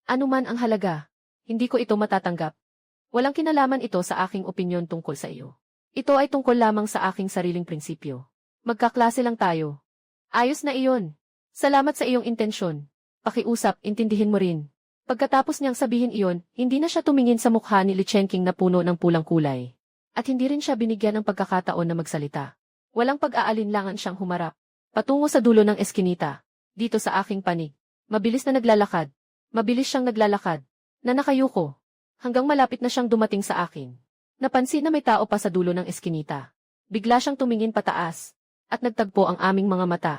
Speaker 1: Ano man ang halaga, hindi ko ito matatanggap. Walang kinalaman ito sa aking opinyon tungkol sa iyo. Ito ay tungkol lamang sa aking sariling prinsipyo. Magkaklase lang tayo. Ayos na iyon. Salamat sa iyong intensyon. Pakiusap, intindihin mo rin. Pagkatapos niyang sabihin iyon, hindi na siya tumingin sa mukha ni Lichenking na puno ng pulang kulay. At hindi rin siya binigyan ng pagkakataon na magsalita. Walang pag-aalinlangan siyang humarap. Patungo sa dulo ng eskinita. Dito sa aking panig. Mabilis na naglalakad. Mabilis siyang naglalakad. Na nakayuko. Hanggang malapit na siyang dumating sa akin. Napansin na may tao pa sa dulo ng eskinita. Bigla siyang tumingin pataas. At nagtagpo ang aming mga mata.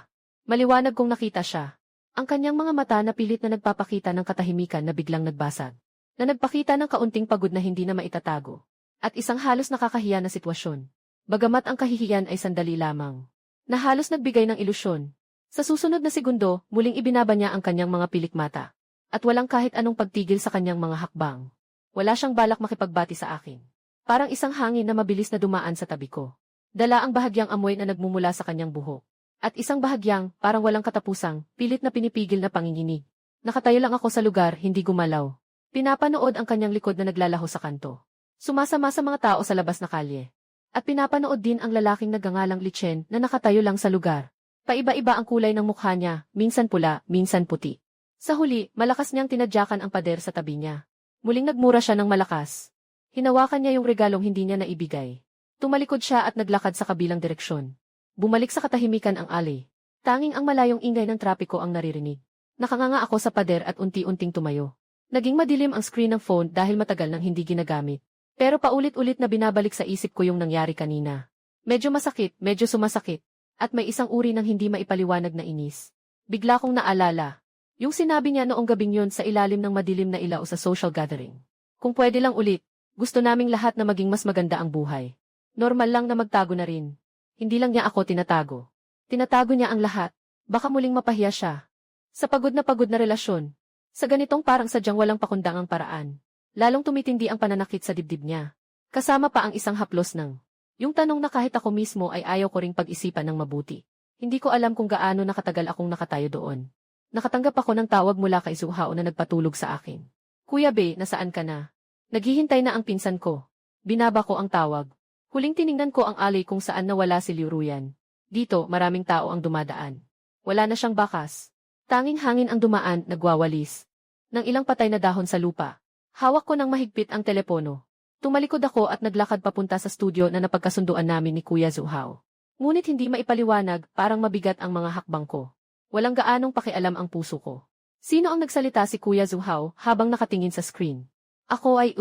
Speaker 1: Maliwanag kong nakita siya. Ang kanyang mga mata na pilit na nagpapakita ng katahimikan na biglang nagbasag. Na nagpakita ng kaunting pagod na hindi na maitatago. At isang halos nakakahiya na sitwasyon. Bagamat ang kahihiyan ay sandali lamang. Na halos nagbigay ng ilusyon. Sa susunod na segundo, muling ibinaba niya ang kanyang mga pilik mata. At walang kahit anong pagtigil sa kanyang mga hakbang. Wala siyang balak makipagbati sa akin. Parang isang hangin na mabilis na dumaan sa tabi ko. Dala ang bahagyang amoy na nagmumula sa kanyang buhok. At isang bahagyang, parang walang katapusang, pilit na pinipigil na panginginig. Nakatayo lang ako sa lugar, hindi gumalaw. Pinapanood ang kanyang likod na naglalaho sa kanto. Sumasama sa mga tao sa labas na kalye. At pinapanood din ang lalaking nagngangalang Lichen na nakatayo lang sa lugar. Paiba-iba ang kulay ng mukha niya, minsan pula, minsan puti. Sa huli, malakas niyang tinadyakan ang pader sa tabi niya. Muling nagmura siya ng malakas. Hinawakan niya yung regalong hindi niya naibigay. Tumalikod siya at naglakad sa kabilang direksyon. Bumalik sa katahimikan ang alley. Tanging ang malayong ingay ng trapiko ang naririnig. Nakanganga ako sa pader at unti-unting tumayo. Naging madilim ang screen ng phone dahil matagal nang hindi ginagamit. Pero paulit-ulit na binabalik sa isip ko yung nangyari kanina. Medyo masakit, medyo sumasakit. At may isang uri ng hindi maipaliwanag na inis. Bigla kong naalala. Yung sinabi niya noong gabing yun sa ilalim ng madilim na ilaw sa social gathering. Kung pwede lang ulit, gusto naming lahat na maging mas maganda ang buhay. Normal lang na magtago na rin. Hindi lang niya ako tinatago. Tinatago niya ang lahat. Baka muling mapahiya siya. Sa pagod na relasyon. Sa ganitong parang sadyang walang pakundangang paraan. Lalong tumitindi ang pananakit sa dibdib niya. Kasama pa ang isang haplos ng. Yung tanong na kahit ako mismo ay ayaw ko ring pag-isipan ng mabuti. Hindi ko alam kung gaano nakatagal akong nakatayo doon. Nakatanggap ako ng tawag mula kay Zuhao na nagpatulog sa akin. Kuya Be, nasaan ka na? Naghihintay na ang pinsan ko. Binaba ko ang tawag. Huling tiningnan ko ang alley kung saan nawala si Liu Ruyan. Dito, maraming tao ang dumadaan. Wala na siyang bakas. Tanging hangin ang dumaan, nagwawalis. Nang ilang patay na dahon sa lupa. Hawak ko ng mahigpit ang telepono. Tumalikod ako at naglakad papunta sa studio na napagkasunduan namin ni Kuya Zuhao. Ngunit hindi maipaliwanag, parang mabigat ang mga hakbang ko. Walang gaanong pakialam ang puso ko. Sino ang nagsalita si Kuya Zuhao habang nakatingin sa screen? Ako ay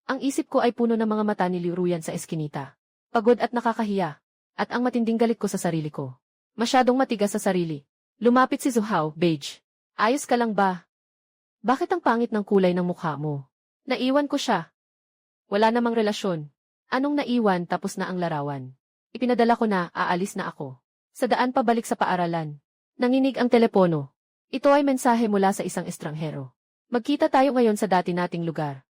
Speaker 1: Ang isip ko ay puno ng mga mata ni Liu Ruyan sa eskinita. Pagod at nakakahiya. At ang matinding galit ko sa sarili ko. Masyadong matigas sa sarili. Lumapit si Zuhao, Beige. Ayos ka lang ba? Bakit ang pangit ng kulay ng mukha mo? Naiwan ko siya. Wala namang relasyon. Anong naiwan tapos na ang larawan? Ipinadala ko na, aalis na ako. Sa daan pabalik sa paaralan. Nanginig ang telepono. Ito ay mensahe mula sa isang estranghero. Magkita tayo ngayon sa dati nating lugar.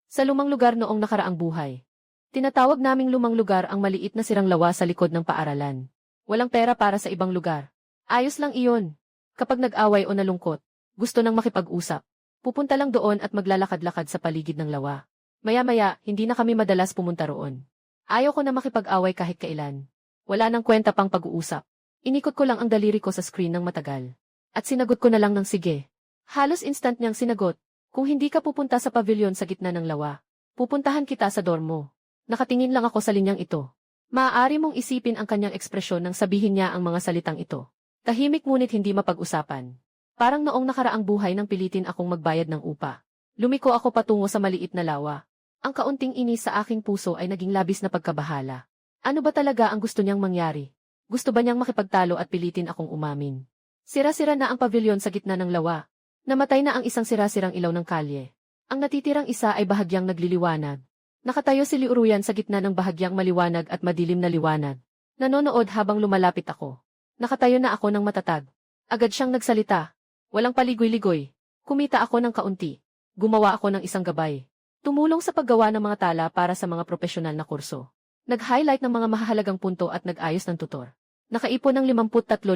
Speaker 1: Sa lumang lugar noong nakaraang buhay. Tinatawag naming lumang lugar ang maliit na sirang lawa sa likod ng paaralan. Walang pera para sa ibang lugar. Ayos lang iyon. Kapag nag-away o nalungkot, Gusto nang makipag-usap. Pupunta lang doon at maglalakad-lakad sa paligid ng lawa. Maya-maya, hindi na kami madalas pumunta roon. Ayaw ko na makipag-away kahit kailan. Wala nang kwenta pang pag-uusap. Inikot ko lang ang daliri ko sa screen ng matagal. At sinagot ko na lang ng sige. Halos instant niyang sinagot. Kung hindi ka pupunta sa pavilion sa gitna ng lawa, pupuntahan kita sa dorm mo. Nakatingin lang ako sa linyang ito. Maaari mong isipin ang kanyang ekspresyon nang sabihin niya ang mga salitang ito. Tahimik ngunit hindi mapag-usapan. Parang noong nakaraang buhay nang pilitin akong magbayad ng upa. Lumiko ako patungo sa maliit na lawa. Ang kaunting inis sa aking puso ay naging labis na pagkabahala. Ano ba talaga ang gusto niyang mangyari? Gusto ba niyang makipagtalo at pilitin akong umamin? Sira-sira na ang pavilion sa gitna ng lawa. Namatay na ang isang sira-sirang ilaw ng kalye. Ang natitirang isa ay bahagyang nagliliwanag. Nakatayo si Liuruyan sa gitna ng bahagyang maliwanag at madilim na liwanag. Nanonood habang lumalapit ako. Nakatayo na ako ng matatag. Agad siyang nagsalita. Walang paligoy-ligoy. Kumita ako ng kaunti. Gumawa ako ng isang gabay. Tumulong sa paggawa ng mga tala para sa mga profesional na kurso. Nag-highlight ng mga mahahalagang punto at nag-ayos ng tutor. Nakaipon ng 53,000.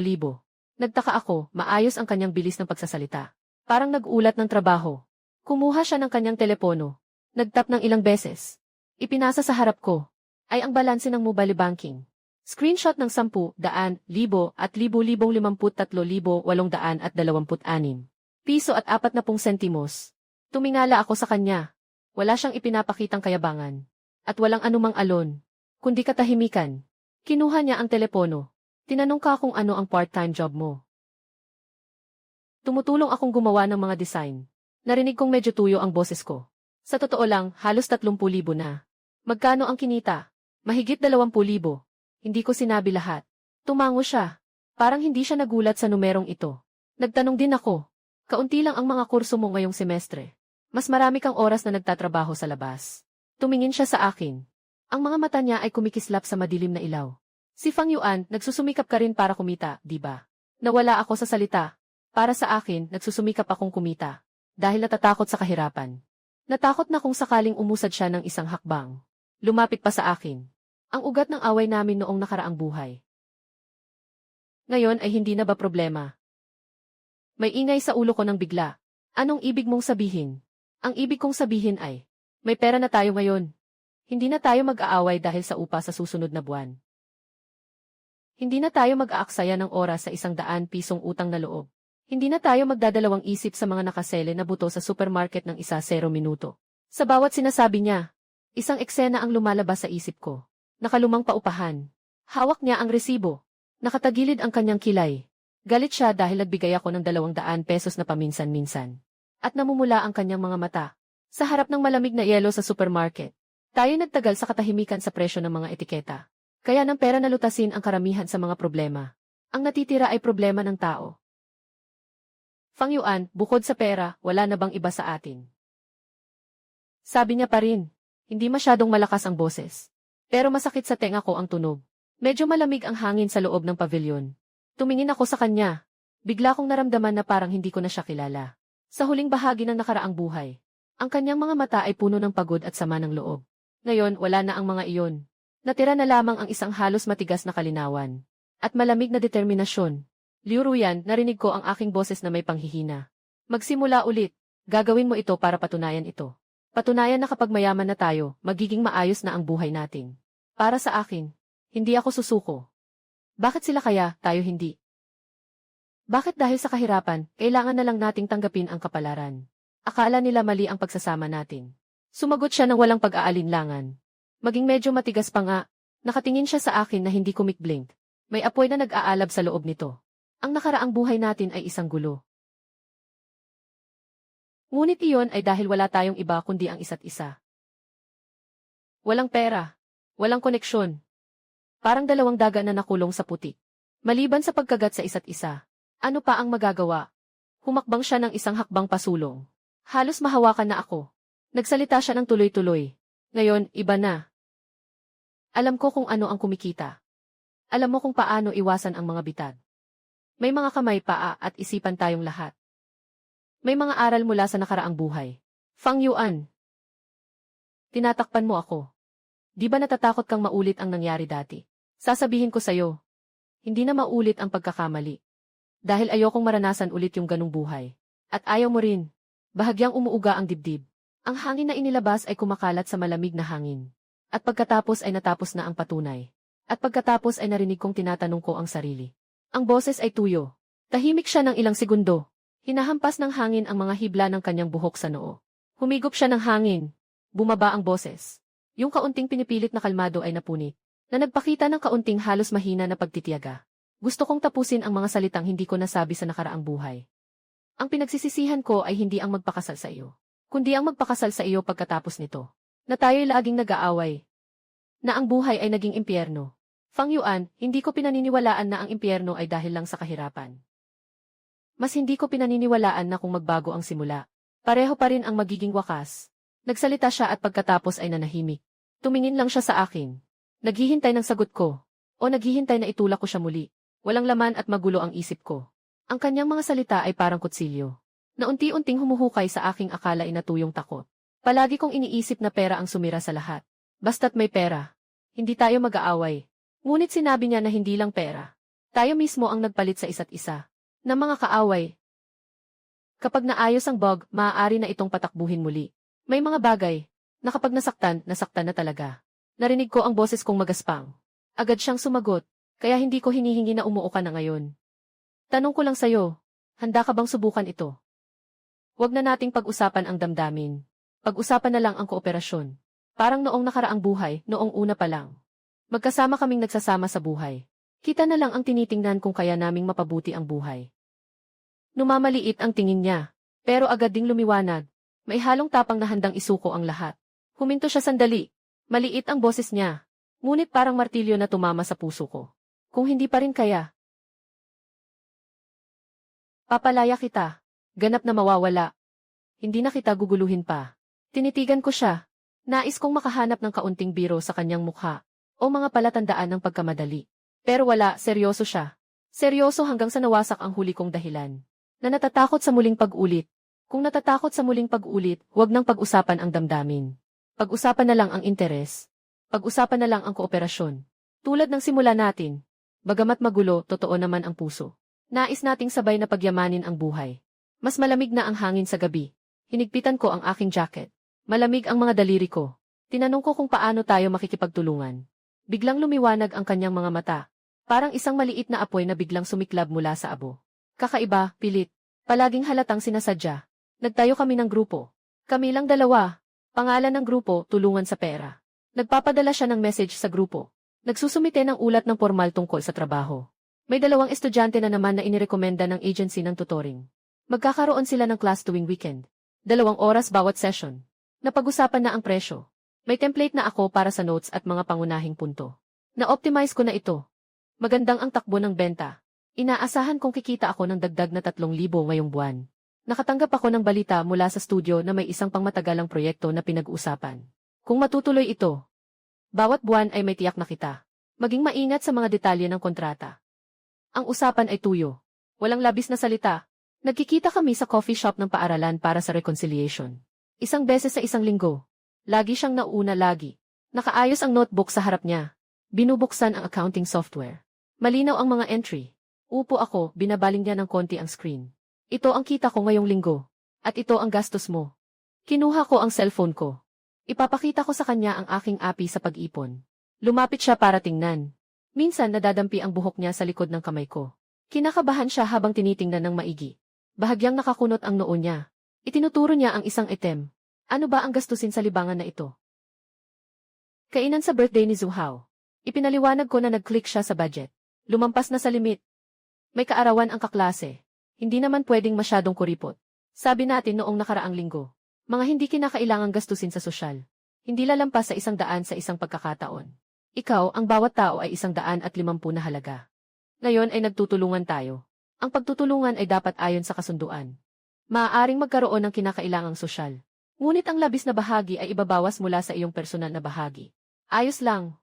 Speaker 1: Nagtaka ako, maayos ang kanyang bilis ng pagsasalita. Parang nag-ulat ng trabaho. Kumuha siya ng kanyang telepono. Nagtap ng ilang beses. Ipinasa sa harap ko. Ay ang balanse ng mobile banking. Screenshot ng 10, 100,000 at 53,826 piso at 40 sentimos. Tumingala ako sa kanya. Wala siyang ipinapakitang kayabangan. At walang anumang alon. Kundi katahimikan. Kinuha niya ang telepono. Tinanong ka kung ano ang part-time job mo. Tumutulong akong gumawa ng mga design. Narinig kong medyo tuyo ang boses ko. Sa totoo lang, halos 30,000 na. Magkano ang kinita? Mahigit 20,000. Hindi ko sinabi lahat. Tumango siya. Parang hindi siya nagulat sa numerong ito. Nagtanong din ako. Kaunti lang ang mga kurso mo ngayong semestre. Mas marami kang oras na nagtatrabaho sa labas. Tumingin siya sa akin. Ang mga mata niya ay kumikislap sa madilim na ilaw. Si Fang Yuan, nagsusumikap ka rin para kumita, di ba? Nawala ako sa salita. Para sa akin, nagsusumikap akong kumita. Dahil natatakot sa kahirapan. Natakot na kung sakaling umusad siya ng isang hakbang. Lumapit pa sa akin. Ang ugat ng away namin noong nakaraang buhay. Ngayon ay hindi na ba problema? May ingay sa ulo ko ng bigla. Anong ibig mong sabihin? Ang ibig kong sabihin ay, may pera na tayo ngayon. Hindi na tayo mag-aaway dahil sa upa sa susunod na buwan. Hindi na tayo mag-aaksaya ng oras sa 100 pisong utang na loob. Hindi na tayo magdadalawang isip sa mga nakasele na buto sa supermarket ng 1-0 minuto. Sa bawat sinasabi niya, isang eksena ang lumalabas sa isip ko. Nakalumang paupahan. Hawak niya ang resibo. Nakatagilid ang kanyang kilay. Galit siya dahil nagbigay ako ng 200 pesos na paminsan-minsan. At namumula ang kanyang mga mata. Sa harap ng malamig na yelo sa supermarket. Tayo nagtagal sa katahimikan sa presyo ng mga etiketa. Kaya ng pera nalutasin ang karamihan sa mga problema. Ang natitira ay problema ng tao. Fang Yuan, bukod sa pera, wala na bang iba sa atin? Sabi niya pa rin. Hindi masyadong malakas ang boses. Pero masakit sa tenga ko ang tunog. Medyo malamig ang hangin sa loob ng pavilion. Tumingin ako sa kanya. Bigla kong naramdaman na parang hindi ko na siya kilala. Sa huling bahagi ng nakaraang buhay, ang kanyang mga mata ay puno ng pagod at sama ng loob. Ngayon, wala na ang mga iyon. Natira na lamang ang isang halos matigas na kalinawan. At malamig na determinasyon. Liuruyan, narinig ko ang aking boses na may panghihina. Magsimula ulit. Gagawin mo ito para patunayan ito. Patunayan na kapag mayaman na tayo, magiging maayos na ang buhay natin. Para sa akin, hindi ako susuko. Bakit sila kaya, tayo hindi? Bakit dahil sa kahirapan, kailangan na lang nating tanggapin ang kapalaran? Akala nila mali ang pagsasama natin. Sumagot siya ng walang pag-aalinlangan. Maging medyo matigas pa nga, nakatingin siya sa akin na hindi kumikblink. May apoy na nag-aalab sa loob nito. Ang nakaraang buhay natin ay isang gulo. Ngunit iyon ay dahil wala tayong iba kundi ang isa't isa. Walang pera. Walang koneksyon. Parang dalawang daga na nakulong sa putik. Maliban sa pagkagat sa isa't isa. Ano pa ang magagawa? Humakbang siya ng isang hakbang pasulong. Halos mahawakan na ako. Nagsalita siya ng tuloy-tuloy. Ngayon, iba na. Alam ko kung ano ang kumikita. Alam mo kung paano iwasan ang mga bitag. May mga kamay, paa at isipan tayong lahat. May mga aral mula sa nakaraang buhay. Fang Yuan. Tinatakpan mo ako. Di ba natatakot kang maulit ang nangyari dati? Sasabihin ko sa'yo. Hindi na maulit ang pagkakamali. Dahil ayokong maranasan ulit yung ganung buhay. At ayaw mo rin. Bahagyang umuuga ang dibdib. Ang hangin na inilabas ay kumakalat sa malamig na hangin. At pagkatapos ay natapos na ang patunay. At pagkatapos ay narinig kong tinatanong ko ang sarili. Ang boses ay tuyo. Tahimik siya ng ilang segundo. Hinahampas ng hangin ang mga hibla ng kanyang buhok sa noo. Humigop siya ng hangin. Bumaba ang boses. Yung kaunting pinipilit na kalmado ay napunit. Na nagpakita ng kaunting halos mahina na pagtitiyaga. Gusto kong tapusin ang mga salitang hindi ko nasabi sa nakaraang buhay. Ang pinagsisisihan ko ay hindi ang magpakasal sa iyo, kundi ang magpakasal sa iyo pagkatapos nito. Na tayo'y laging nag-aaway. Na ang buhay ay naging impyerno. Fang Yuan, hindi ko pinaniniwalaan na ang impyerno ay dahil lang sa kahirapan. Mas hindi ko pinaniniwalaan na kung magbago ang simula, pareho pa rin ang magiging wakas. Nagsalita siya at pagkatapos ay nanahimik. Tumingin lang siya sa akin. Naghihintay ng sagot ko. O naghihintay na itulak ko siya muli. Walang laman at magulo ang isip ko. Ang kanyang mga salita ay parang kutsilyo. Na unti-unting humuhukay sa aking akala inatuyong takot. Palagi kong iniisip na pera ang sumira sa lahat. Basta't may pera. Hindi tayo mag-aaway. Ngunit sinabi niya na hindi lang pera. Tayo mismo ang nagpalit sa isa't isa. Na mga kaaway. Kapag naayos ang bug, maaari na itong patakbuhin muli. May mga bagay, na kapag nasaktan na talaga. Narinig ko ang boses kong magaspang. Agad siyang sumagot, kaya hindi ko hinihingi na umuo ka na ngayon. Tanong ko lang sa'yo, handa ka bang subukan ito? Huwag na nating pag-usapan ang damdamin. Pag-usapan na lang ang kooperasyon. Parang noong nakaraang buhay, noong una pa lang. Magkasama kaming nagsasama sa buhay. Kita na lang ang tinitingnan kung kaya naming mapabuti ang buhay. Numamaliit ang tingin niya, pero agad ding lumiwanag. May halong tapang na handang isuko ang lahat. Huminto siya sandali. Maliit ang boses niya, ngunit parang martilyo na tumama sa puso ko. Kung hindi pa rin kaya, papalaya kita. Ganap na mawawala. Hindi na kita guguluhin pa. Tinitigan ko siya. Nais kong makahanap ng kaunting biro sa kanyang mukha o mga palatandaan ng pagkamadali. Pero wala, seryoso siya. Seryoso hanggang sa nawasak ang huli kong dahilan. Na natatakot sa muling pag-ulit. Kung natatakot sa muling pag-ulit, huwag nang pag-usapan ang damdamin. Pag-usapan na lang ang interes. Pag-usapan na lang ang kooperasyon. Tulad ng simula natin. Bagamat magulo, totoo naman ang puso. Nais nating sabay na pagyamanin ang buhay. Mas malamig na ang hangin sa gabi. Hinigpitan ko ang aking jacket. Malamig ang mga daliri ko. Tinanong ko kung paano tayo makikipagtulungan. Biglang lumiwanag ang kanyang mga mata. Parang isang maliit na apoy na biglang sumiklab mula sa abo. Kakaiba, pilit. Palaging halatang sinasadya. Nagtayo kami ng grupo. Kami lang dalawa. Pangalan ng grupo, Tulungan sa Pera. Nagpapadala siya ng message sa grupo. Nagsusumite ng ulat ng formal tungkol sa trabaho. May 2 estudyante na naman na inirekomenda ng agency ng tutoring. Magkakaroon sila ng class tuwing weekend. 2 oras bawat session. Napag-usapan na ang presyo. May template na ako para sa notes at mga pangunahing punto. Na-optimize ko na ito. Magandang ang takbo ng benta. Inaasahan kong kikita ako ng dagdag na 3,000 ngayong buwan. Nakatanggap ako ng balita mula sa studio na may isang pangmatagalang proyekto na pinag-uusapan. Kung matutuloy ito, bawat buwan ay may tiyak na kita. Maging maingat sa mga detalye ng kontrata. Ang usapan ay tuyo. Walang labis na salita. Nagkikita kami sa coffee shop ng paaralan para sa reconciliation. 1 beses sa 1 linggo. Lagi siyang nauna lagi. Nakaayos ang notebook sa harap niya. Binubuksan ang accounting software. Malinaw ang mga entry. Upo ako, binabaling niya ng konti ang screen. Ito ang kita ko ngayong linggo. At ito ang gastos mo. Kinuha ko ang cellphone ko. Ipapakita ko sa kanya ang aking API sa pag-ipon. Lumapit siya para tingnan. Minsan nadadampi ang buhok niya sa likod ng kamay ko. Kinakabahan siya habang tinitingnan ng maigi. Bahagyang nakakunot ang noo niya. Itinuturo niya ang isang item. Ano ba ang gastusin sa libangan na ito? Kainan sa birthday ni Zuhao. Ipinaliwanag ko na nag-click siya sa budget. Lumampas na sa limit. May kaarawan ang kaklase. Hindi naman pwedeng masyadong kuripot. Sabi natin noong nakaraang linggo. Mga hindi kinakailangang gastusin sa sosyal. Hindi lalampas sa 100 sa isang pagkakataon. Ikaw, ang bawat tao ay 150 na halaga. Ngayon ay nagtutulungan tayo. Ang pagtutulungan ay dapat ayon sa kasunduan. Maaaring magkaroon ng kinakailangang sosyal. Ngunit ang labis na bahagi ay ibabawas mula sa iyong personal na bahagi. Ayos lang.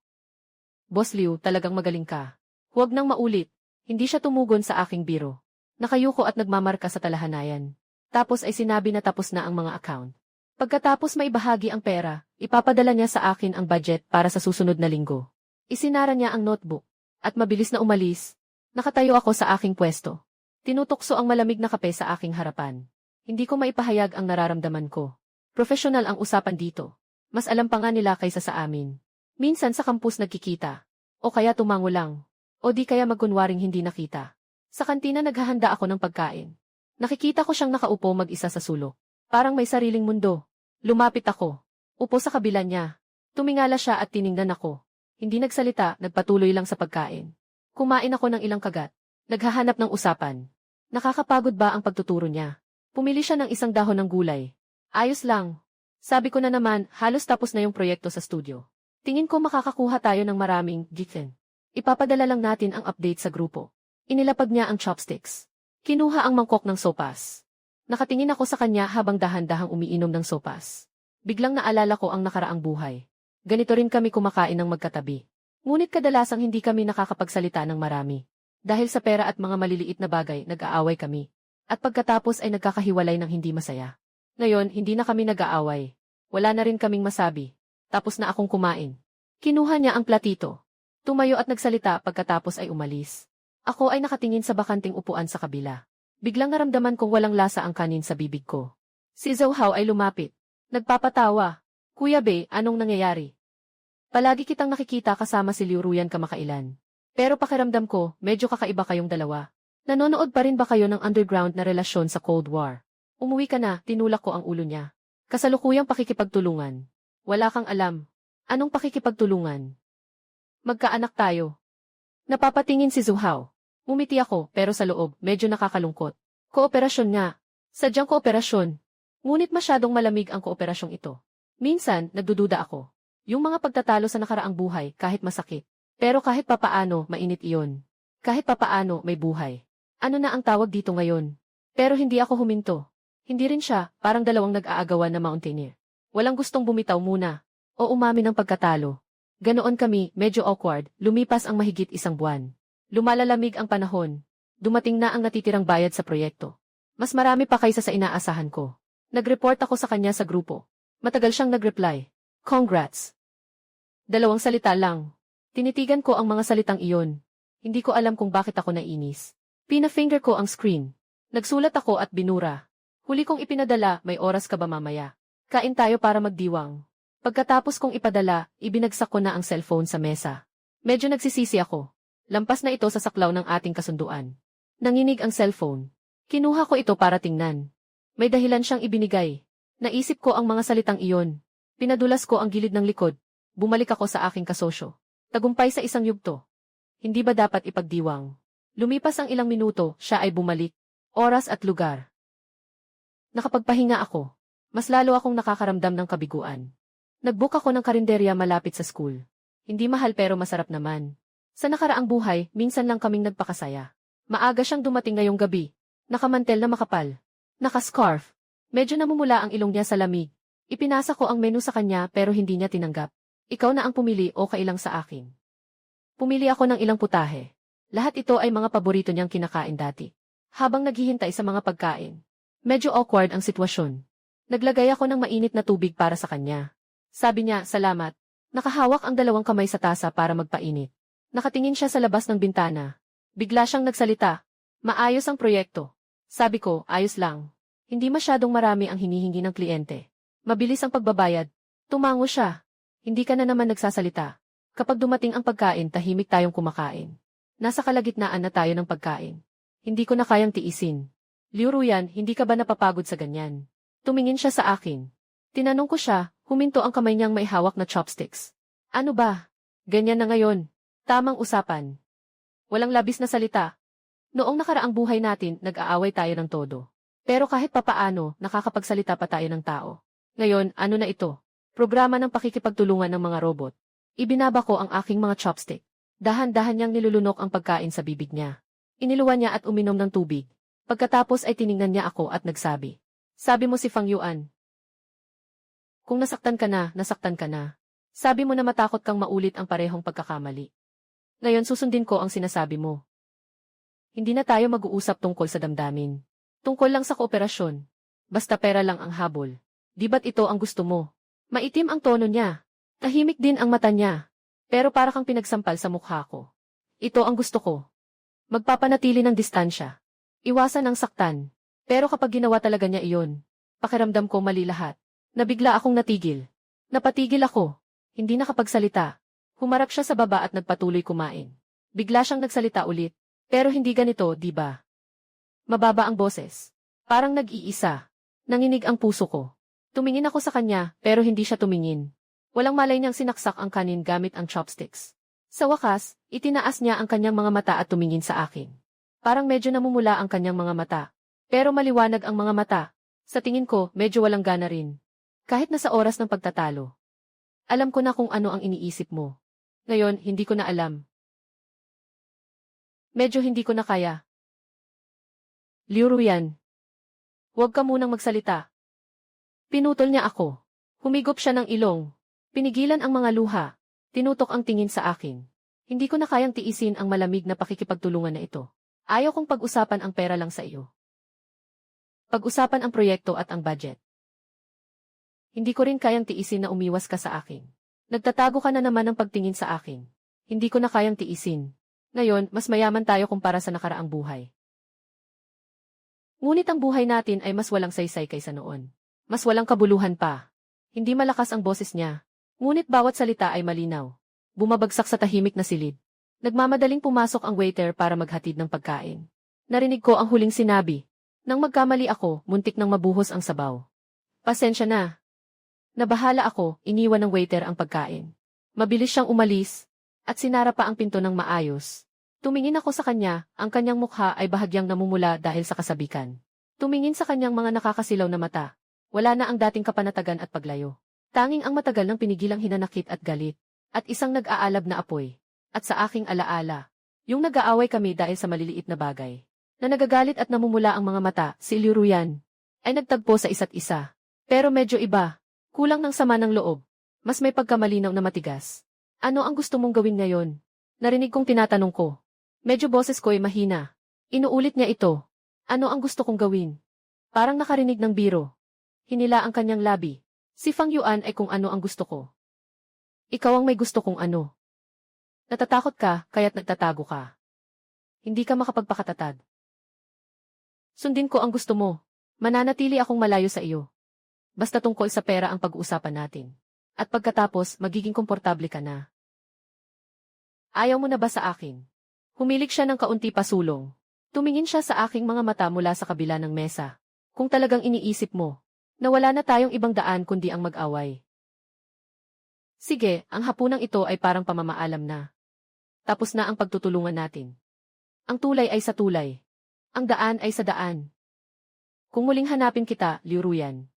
Speaker 1: Boss Liu, talagang magaling ka. Huwag nang maulit. Hindi siya tumugon sa aking biro. Nakayuko at nagmamarka sa talahanayan. Tapos ay sinabi na tapos na ang mga account. Pagkatapos maibahagi ang pera, ipapadala niya sa akin ang budget para sa susunod na linggo. Isinara niya ang notebook. At mabilis na umalis. Nakatayo ako sa aking pwesto. Tinutokso ang malamig na kape sa aking harapan. Hindi ko maipahayag ang nararamdaman ko. Profesional ang usapan dito. Mas alam pa nga nila kaysa sa amin. Minsan sa kampus nagkikita. O kaya tumango lang. O di kaya magkunwaring hindi nakita. Sa kantina naghahanda ako ng pagkain. Nakikita ko siyang nakaupo mag-isa sa sulok. Parang may sariling mundo. Lumapit ako. Upo sa kabila niya. Tumingala siya at tiningnan ako. Hindi nagsalita, nagpatuloy lang sa pagkain. Kumain ako ng ilang kagat. Naghahanap ng usapan. Nakakapagod ba ang pagtuturo niya? Pumili siya ng isang dahon ng gulay. Ayos lang. Sabi ko na naman, halos tapos na yung proyekto sa studio. Tingin ko makakakuha tayo ng maraming giffen. Ipapadala lang natin ang update sa grupo. Inilapag niya ang chopsticks. Kinuha ang mangkok ng sopas. Nakatingin ako sa kanya habang dahan-dahang umiinom ng sopas. Biglang naalala ko ang nakaraang buhay. Ganito rin kami kumakain ng magkatabi. Ngunit kadalasang hindi kami nakakapagsalita ng marami. Dahil sa pera at mga maliliit na bagay, nag-aaway kami. At pagkatapos ay nagkakahiwalay ng hindi masaya. Ngayon, hindi na kami nag-aaway. Wala na rin kaming masabi. Tapos na akong kumain. Kinuha niya ang platito. Tumayo at nagsalita pagkatapos ay umalis. Ako ay nakatingin sa bakanting upuan sa kabila. Biglang naramdaman kong walang lasa ang kanin sa bibig ko. Si Zhou Hao ay lumapit. Nagpapatawa. Kuya Bei, anong nangyayari? Palagi kitang nakikita kasama si Liu Ruyan kamakailan. Pero pakiramdam ko, medyo kakaiba kayong dalawa. Nanonood pa rin ba kayo ng underground na relasyon sa Cold War? Umuwi ka na, tinulak ko ang ulo niya. Kasalukuyang pakikipagtulungan. Wala kang alam. Anong pakikipagtulungan? Magkaanak tayo. Napapatingin si Zhou Hao. Umiti ako, pero sa loob, medyo nakakalungkot. Kooperasyon nga. Sadyang kooperasyon. Ngunit masyadong malamig ang kooperasyong ito. Minsan, nagdududa ako. Yung mga pagtatalo sa nakaraang buhay, kahit masakit. Pero kahit papaano, mainit iyon. Kahit papaano, may buhay. Ano na ang tawag dito ngayon? Pero hindi ako huminto. Hindi rin siya, parang dalawang nag-aagawan na mountaineer. Walang gustong bumitaw muna. O umamin ng pagkatalo. Ganoon kami, medyo awkward, lumipas ang mahigit isang buwan. Lumalalamig ang panahon. Dumating na ang natitirang bayad sa proyekto. Mas marami pa kaysa sa inaasahan ko. Nag-report ako sa kanya sa grupo. Matagal siyang nag-reply. Congrats. 2 salita lang. Tinitigan ko ang mga salitang iyon. Hindi ko alam kung bakit ako nainis. Pina-finger ko ang screen. Nagsulat ako at binura. Huli kong ipinadala, may oras ka ba mamaya? Kain tayo para magdiwang. Pagkatapos kong ipadala, ibinagsak ko na ang cellphone sa mesa. Medyo nagsisisi ako. Lampas na ito sa saklaw ng ating kasunduan. Nanginig ang cellphone. Kinuha ko ito para tingnan. May dahilan siyang ibinigay. Naisip ko ang mga salitang iyon. Pinadulas ko ang gilid ng likod. Bumalik ako sa aking kasosyo. Tagumpay sa isang yugto. Hindi ba dapat ipagdiwang? Lumipas ang ilang minuto, siya ay bumalik. Oras at lugar. Nakapagpahinga ako. Mas lalo akong nakakaramdam ng kabiguan. Nag-book ako ng karinderya malapit sa school. Hindi mahal pero masarap naman. Sa nakaraang buhay, minsan lang kaming nagpakasaya. Maaga siyang dumating ngayong gabi. Nakamantel na makapal. Naka-scarf. Medyo namumula ang ilong niya sa lamig. Ipinasa ko ang menu sa kanya pero hindi niya tinanggap. Ikaw na ang pumili o kailang sa akin. Pumili ako ng ilang putahe. Lahat ito ay mga paborito niyang kinakain dati. Habang naghihintay sa mga pagkain. Medyo awkward ang sitwasyon. Naglagay ako ng mainit na tubig para sa kanya. Sabi niya, salamat. Nakahawak ang 2 kamay sa tasa para magpainit. Nakatingin siya sa labas ng bintana. Bigla siyang nagsalita. Maayos ang proyekto. Sabi ko, ayos lang. Hindi masyadong marami ang hinihingi ng kliyente. Mabilis ang pagbabayad. Tumango siya. Hindi ka na naman nagsasalita. Kapag dumating ang pagkain, tahimik tayong kumakain. Nasa kalagitnaan na tayo ng pagkain. Hindi ko na kayang tiisin. Liu Ruyan, hindi ka ba napapagod sa ganyan? Tumingin siya sa akin. Tinanong ko siya, huminto ang kamay niyang may hawak na chopsticks. Ano ba? Ganyan na ngayon. Tamang usapan. Walang labis na salita. Noong nakaraang buhay natin, nag-aaway tayo ng todo. Pero kahit papaano, nakakapagsalita pa tayo ng tao. Ngayon, ano na ito? Programa ng pakikipagtulungan ng mga robot. Ibinaba ko ang aking mga chopstick. Dahan-dahan niyang nilulunok ang pagkain sa bibig niya. Iniluwan niya at uminom ng tubig. Pagkatapos ay tiningnan niya ako at nagsabi. Sabi mo si Fang Yuan. Kung nasaktan ka na, nasaktan ka na. Sabi mo na matakot kang maulit ang parehong pagkakamali. Ngayon susundin ko ang sinasabi mo. Hindi na tayo mag-uusap tungkol sa damdamin. Tungkol lang sa kooperasyon. Basta pera lang ang habol. Di ba't ito ang gusto mo? Maitim ang tono niya. Tahimik din ang mata niya. Pero para kang pinagsampal sa mukha ko. Ito ang gusto ko. Magpapanatili ng distansya. Iwasan ang saktan. Pero kapag ginawa talaga niya iyon, pakiramdam ko mali lahat. Nabigla akong natigil. Napatigil ako. Hindi nakapagsalita. Humarap siya sa baba at nagpatuloy kumain. Bigla siyang nagsalita ulit. Pero hindi ganito, di ba? Mababa ang boses. Parang nag-iisa. Nanginig ang puso ko. Tumingin ako sa kanya, pero hindi siya tumingin. Walang malay niyang sinaksak ang kanin gamit ang chopsticks. Sa wakas, itinaas niya ang kanyang mga mata at tumingin sa akin. Parang medyo namumula ang kanyang mga mata. Pero maliwanag ang mga mata. Sa tingin ko, medyo walang gana rin. Kahit na sa oras ng pagtatalo. Alam ko na kung ano ang iniisip mo. Ngayon, hindi ko na alam. Medyo hindi ko na kaya. Liu Ruyan. Huwag ka munang magsalita. Pinutol niya ako. Humigop siya ng ilong. Pinigilan ang mga luha. Tinutok ang tingin sa akin. Hindi ko na kayang tiisin ang malamig na pakikipagtulungan na ito. Ayaw kong pag-usapan ang pera lang sa iyo. Pag-usapan ang proyekto at ang budget. Hindi ko rin kayang tiisin na umiwas ka sa akin. Nagtatago ka na naman ng pagtingin sa akin. Hindi ko na kayang tiisin. Ngayon, mas mayaman tayo kumpara sa nakaraang buhay. Ngunit ang buhay natin ay mas walang saysay kaysa noon. Mas walang kabuluhan pa. Hindi malakas ang boses niya. Ngunit bawat salita ay malinaw. Bumabagsak sa tahimik na silid. Nagmamadaling pumasok ang waiter para maghatid ng pagkain. Narinig ko ang huling sinabi. Nang magkamali ako, muntik nang mabuhos ang sabaw. Pasensya na. Nabahala ako, iniwan ng waiter ang pagkain. Mabilis siyang umalis, at sinara pa ang pinto ng maayos. Tumingin ako sa kanya, ang kanyang mukha ay bahagyang namumula dahil sa kasabikan. Tumingin sa kanyang mga nakakasilaw na mata. Wala na ang dating kapanatagan at paglayo. Tanging ang matagal ng pinigilang hinanakit at galit, at isang nag-aalab na apoy. At sa aking alaala, yung nag-aaway kami dahil sa maliliit na bagay. Na nagagalit at namumula ang mga mata, si Liu Ruyan, ay nagtagpo sa isa't isa. Pero medyo iba, kulang ng sama ng loob. Mas may pagkamalinaw na matigas. Ano ang gusto mong gawin ngayon? Narinig kong tinatanong ko. Medyo boses ko ay mahina. Inuulit niya ito. Ano ang gusto kong gawin? Parang nakarinig ng biro. Hinila ang kanyang labi. Si Fang Yuan ay kung ano ang gusto ko. Ikaw ang may gusto kong ano. Natatakot ka, kaya't nagtatago ka. Hindi ka makapagpakatatag. Sundin ko ang gusto mo. Mananatili akong malayo sa iyo. Basta tungkol sa pera ang pag-uusapan natin. At pagkatapos, magiging komportable ka na. Ayaw mo na ba sa akin? Humilik siya ng kaunti pasulong. Tumingin siya sa aking mga mata mula sa kabila ng mesa. Kung talagang iniisip mo, na wala na tayong ibang daan kundi ang mag-away. Sige, ang hapunang ito ay parang pamamaalam na. Tapos na ang pagtutulungan natin. Ang tulay ay sa tulay. Ang daan ay sa daan. Kung muling hanapin kita, Liu Ruyan,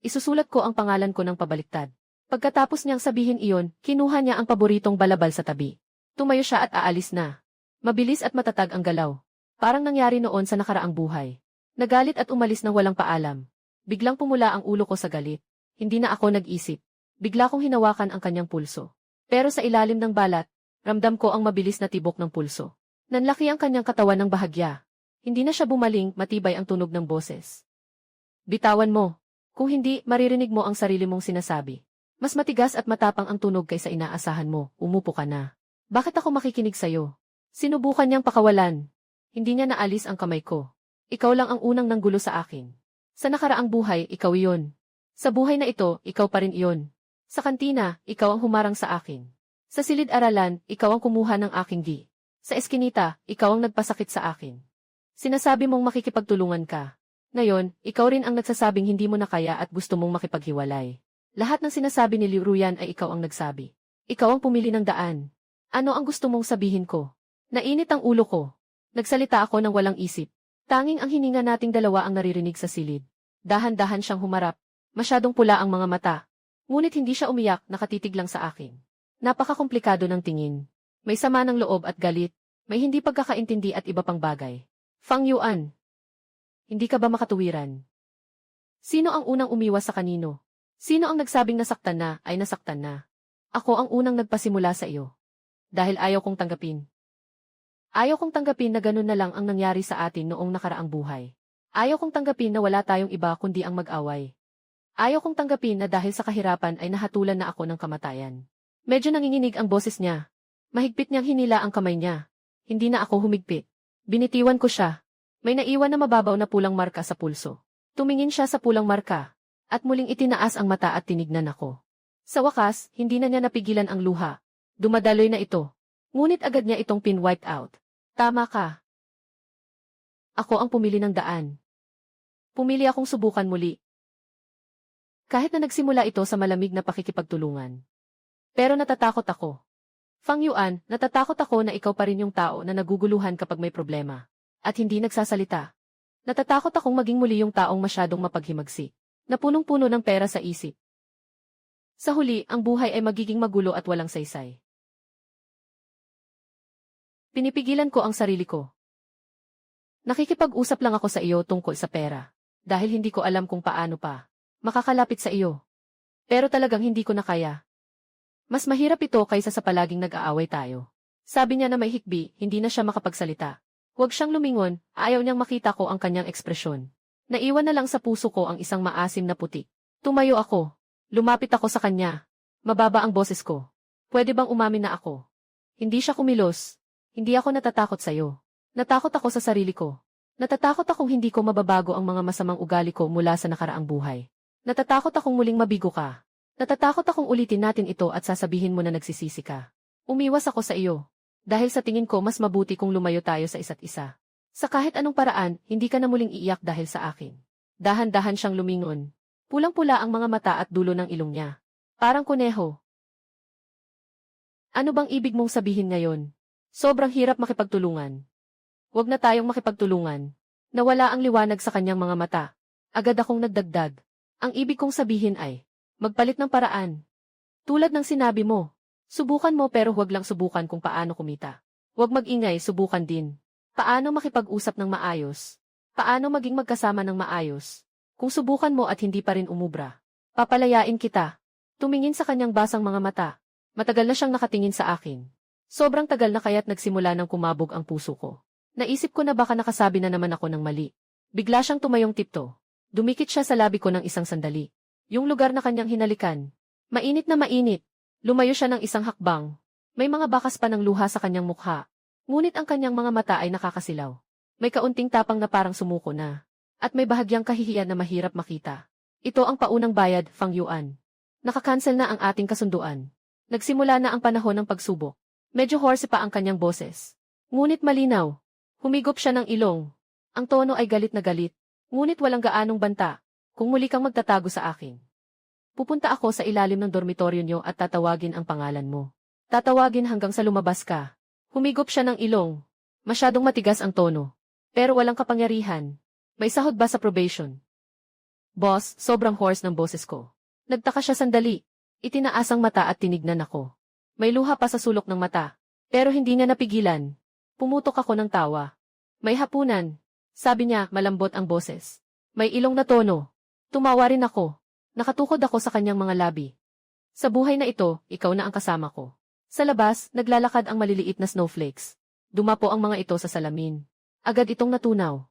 Speaker 1: isusulat ko ang pangalan ko ng pabaliktad. Pagkatapos niyang sabihin iyon, kinuha niya ang paboritong balabal sa tabi. Tumayo siya at aalis na. Mabilis at matatag ang galaw. Parang nangyari noon sa nakaraang buhay. Nagalit at umalis nang walang paalam. Biglang pumula ang ulo ko sa galit. Hindi na ako nag-isip. Bigla kong hinawakan ang kanyang pulso. Pero sa ilalim ng balat, ramdam ko ang mabilis na tibok ng pulso. Nanlaki ang kanyang katawan ng bahagya. Hindi na siya bumaling, matibay ang tunog ng boses. Bitawan mo. Kung hindi, maririnig mo ang sarili mong sinasabi. Mas matigas at matapang ang tunog kaysa inaasahan mo, umupo ka na. Bakit ako makikinig sa'yo? Sinubukan niyang pakawalan. Hindi niya naalis ang kamay ko. Ikaw lang ang unang nanggulo sa akin. Sa nakaraang buhay, ikaw iyon. Sa buhay na ito, ikaw pa rin iyon. Sa kantina, ikaw ang humarang sa akin. Sa silid-aralan, ikaw ang kumuha ng aking gi. Sa eskinita, ikaw ang nagpasakit sa akin. Sinasabi mong makikipagtulungan ka. Ngayon, ikaw rin ang nagsasabing hindi mo na kaya at gusto mong makipaghiwalay. Lahat ng sinasabi ni Liu Ruyan ay ikaw ang nagsabi. Ikaw ang pumili ng daan. Ano ang gusto mong sabihin ko? Nainit ang ulo ko. Nagsalita ako ng walang isip. Tanging ang hininga nating dalawa ang naririnig sa silid. Dahan-dahan siyang humarap. Masyadong pula ang mga mata. Ngunit hindi siya umiyak, nakatitig lang sa akin. Napakakomplikado ng tingin. May sama ng loob at galit. May hindi pagkakaintindi at iba pang bagay. Fang Yuan. Hindi ka ba makatuwiran? Sino ang unang umiwas sa kanino? Sino ang nagsabing nasaktan na ay nasaktan na? Ako ang unang nagpasimula sa iyo. Dahil ayaw kong tanggapin. Ayaw kong tanggapin na ganun na lang ang nangyari sa atin noong nakaraang buhay. Ayaw kong tanggapin na wala tayong iba kundi ang mag-away. Ayaw kong tanggapin na dahil sa kahirapan ay nahatulan na ako ng kamatayan. Medyo nanginginig ang boses niya. Mahigpit niyang hinila ang kamay niya. Hindi na ako humigpit. Binitiwan ko siya. May naiwan na mababaw na pulang marka sa pulso. Tumingin siya sa pulang marka, at muling itinaas ang mata at tinignan ako. Sa wakas, hindi na niya napigilan ang luha. Dumadaloy na ito. Ngunit agad niya itong pin-white out. Tama ka. Ako ang pumili ng daan. Pumili akong subukan muli. Kahit na nagsimula ito sa malamig na pakikipagtulungan. Pero natatakot ako. Fang Yuan, natatakot ako na ikaw pa rin yung tao na naguguluhan kapag may problema. At hindi nagsasalita. Natatakot akong maging muli yung taong masyadong mapaghimagsik. Na punong-puno ng pera sa isip. Sa huli, ang buhay ay magiging magulo at walang saysay. Pinipigilan ko ang sarili ko. Nakikipag-usap lang ako sa iyo tungkol sa pera. Dahil hindi ko alam kung paano pa makakalapit sa iyo. Pero talagang hindi ko na kaya. Mas mahirap ito kaysa sa palaging nag-aaway tayo. Sabi niya na may hikbi, hindi na siya makapagsalita. Huwag siyang lumingon, ayaw niyang makita ko ang kanyang ekspresyon. Naiwan na lang sa puso ko ang isang maasim na putik. Tumayo ako. Lumapit ako sa kanya. Mababa ang boses ko. Pwede bang umamin na ako? Hindi siya kumilos. Hindi ako natatakot sa'yo. Natakot ako sa sarili ko. Natatakot akong hindi ko mababago ang mga masamang ugali ko mula sa nakaraang buhay. Natatakot akong muling mabigo ka. Natatakot akong ulitin natin ito at sasabihin mo na nagsisisi ka. Umiwas ako sa iyo. Dahil sa tingin ko mas mabuti kung lumayo tayo sa isa't isa. Sa kahit anong paraan, hindi ka na muling iiyak dahil sa akin. Dahan-dahan siyang lumingon. Pulang-pula ang mga mata at dulo ng ilong niya. Parang kuneho. Ano bang ibig mong sabihin ngayon? Sobrang hirap makipagtulungan. Huwag na tayong makipagtulungan. Nawala ang liwanag sa kanyang mga mata. Agad akong nagdagdag. Ang ibig kong sabihin ay, magpalit ng paraan. Tulad ng sinabi mo, subukan mo pero huwag lang subukan kung paano kumita. Huwag mag-ingay, subukan din. Paano makipag-usap ng maayos? Paano maging magkasama ng maayos? Kung subukan mo at hindi pa rin umubra, papalayain kita. Tumingin sa kanyang basang mga mata. Matagal na siyang nakatingin sa akin. Sobrang tagal na kaya't nagsimula ng kumabog ang puso ko. Naisip ko na baka nakasabi na naman ako ng mali. Bigla siyang tumayong tipto. Dumikit siya sa labi ko ng isang sandali. Yung lugar na kanyang hinalikan. Mainit na mainit. Lumayo siya ng isang hakbang. May mga bakas pa ng luha sa kanyang mukha. Ngunit ang kanyang mga mata ay nakakasilaw. May kaunting tapang na parang sumuko na. At may bahagyang kahihiyan na mahirap makita. Ito ang paunang bayad, Fang Yuan. Nakakancel na ang ating kasunduan. Nagsimula na ang panahon ng pagsubok. Medyo hoarse pa ang kanyang boses. Ngunit malinaw. Humigop siya ng ilong. Ang tono ay galit na galit. Ngunit walang gaanong banta. Kung muli kang magtatago sa akin. Pupunta ako sa ilalim ng dormitoryo niyo at tatawagin ang pangalan mo. Tatawagin hanggang sa lumabas ka. Humigop siya ng ilong. Masyadong matigas ang tono. Pero walang kapangyarihan. May sahod ba sa probation? Boss, sobrang hoarse ng boses ko. Nagtaka siya sandali. Itinaas ang mata at tinignan ako. May luha pa sa sulok ng mata. Pero hindi niya napigilan. Pumutok ako ng tawa. May hapunan. Sabi niya, malambot ang boses. May ilong na tono. Tumawa rin ako. Nakatukod ako sa kanyang mga labi. Sa buhay na ito, ikaw na ang kasama ko. Sa labas, naglalakad ang maliliit na snowflakes. Dumapo ang mga ito sa salamin. Agad itong natunaw.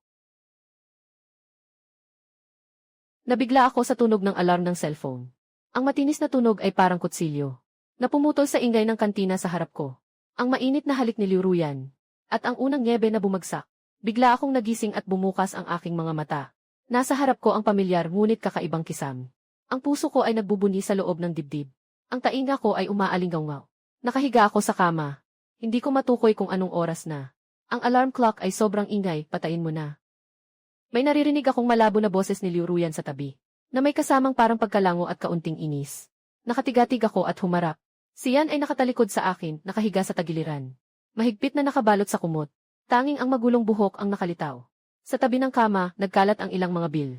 Speaker 1: Nabigla ako sa tunog ng alarm ng cellphone. Ang matinis na tunog ay parang kutsilyo. Napumutol sa ingay ng kantina sa harap ko. Ang mainit na halik ni Liu Ruyan. At ang unang nyebe na bumagsak. Bigla akong nagising at bumukas ang aking mga mata. Nasa harap ko ang pamilyar ngunit kakaibang kisam. Ang puso ko ay nagbubuni sa loob ng dibdib. Ang tainga ko ay umaalingaw-ngaw. Nakahiga ako sa kama. Hindi ko matukoy kung anong oras na. Ang alarm clock ay sobrang ingay, patayin mo na. May naririnig akong malabo na boses ni Liu Ruyan sa tabi, na may kasamang parang pagkalango at kaunting inis. Nakatigatig ako at humarap. Siyan ay nakatalikod sa akin, nakahiga sa tagiliran. Mahigpit na nakabalot sa kumot. Tanging ang magulong buhok ang nakalitaw. Sa tabi ng kama, nagkalat ang ilang mga bil.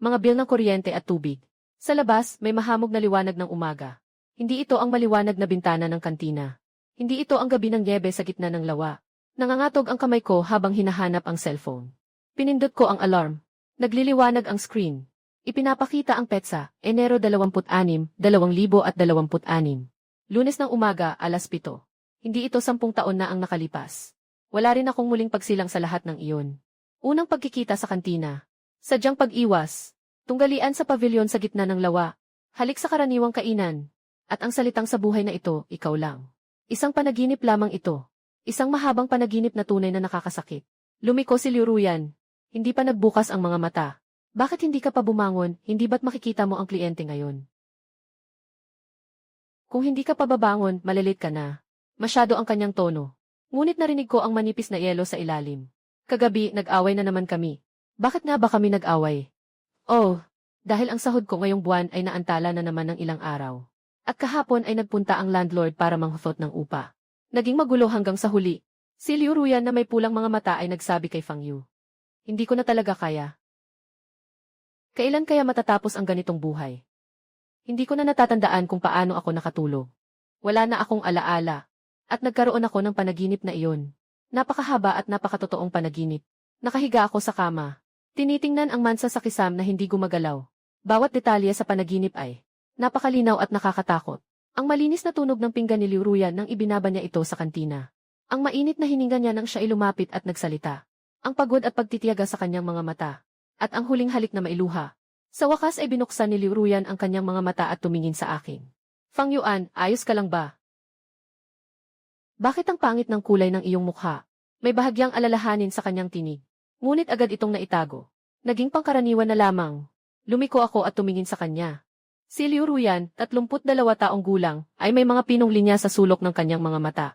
Speaker 1: Mga bil ng kuryente at tubig. Sa labas, may mahamog na liwanag ng umaga. Hindi ito ang maliwanag na bintana ng kantina. Hindi ito ang gabi ng nyebe sa gitna ng lawa. Nangangatog ang kamay ko habang hinahanap ang cellphone. Pinindot ko ang alarm. Nagliliwanag ang screen. Ipinapakita ang petsa, Enero 26, 2026. Lunes ng umaga, alas 7. Hindi ito 10 taon na ang nakalipas. Wala rin akong muling pagsilang sa lahat ng iyon. Unang pagkikita sa kantina. Sadyang pag-iwas. Tunggalian sa pavilion sa gitna ng lawa. Halik sa karaniwang kainan. At ang salitang sa buhay na ito, ikaw lang. Isang panaginip lamang ito. Isang mahabang panaginip na tunay na nakakasakit. Lumiko si Liu Ruyan. Hindi pa nagbukas ang mga mata. Bakit hindi ka pa bumangon, hindi ba't makikita mo ang kliyente ngayon? Kung hindi ka pa babangon, malilate ka na. Masyado ang kanyang tono. Ngunit narinig ko ang manipis na yelo sa ilalim. Kagabi, nag-away na naman kami. Bakit nga ba kami nag-away? Oh, dahil ang sahod ko ngayong buwan ay naantala na naman ng ilang araw. At kahapon ay nagpunta ang landlord para manghuthot ng upa. Naging magulo hanggang sa huli. Si Liu Ruyan na may pulang mga mata ay nagsabi kay Fang Yu. Hindi ko na talaga kaya. Kailan kaya matatapos ang ganitong buhay? Hindi ko na natatandaan kung paano ako nakatulog. Wala na akong alaala. At nagkaroon ako ng panaginip na iyon. Napakahaba at napakatotoong panaginip. Nakahiga ako sa kama. Tinitingnan ang mansa sa kisam na hindi gumagalaw. Bawat detalye sa panaginip ay napakalinaw at nakakatakot. Ang malinis na tunog ng pinggan ni Liu Ruyan nang ibinaba niya ito sa kantina. Ang mainit na hininga niya nang siya ay lumapit at nagsalita. Ang pagod at pagtitiyaga sa kanyang mga mata. At ang huling halik na mailuha. Sa wakas ay binuksan ni Liu Ruyan ang kanyang mga mata at tumingin sa akin. Fang Yuan, ayos ka lang ba? Bakit ang pangit ng kulay ng iyong mukha? May bahagyang alalahanin sa kanyang tinig. Ngunit agad itong naitago. Naging pangkaraniwan na lamang. Lumiko ako at tumingin sa kanya. Si Liu Ruyan, 32 taong gulang, ay may mga pinong linya sa sulok ng kanyang mga mata.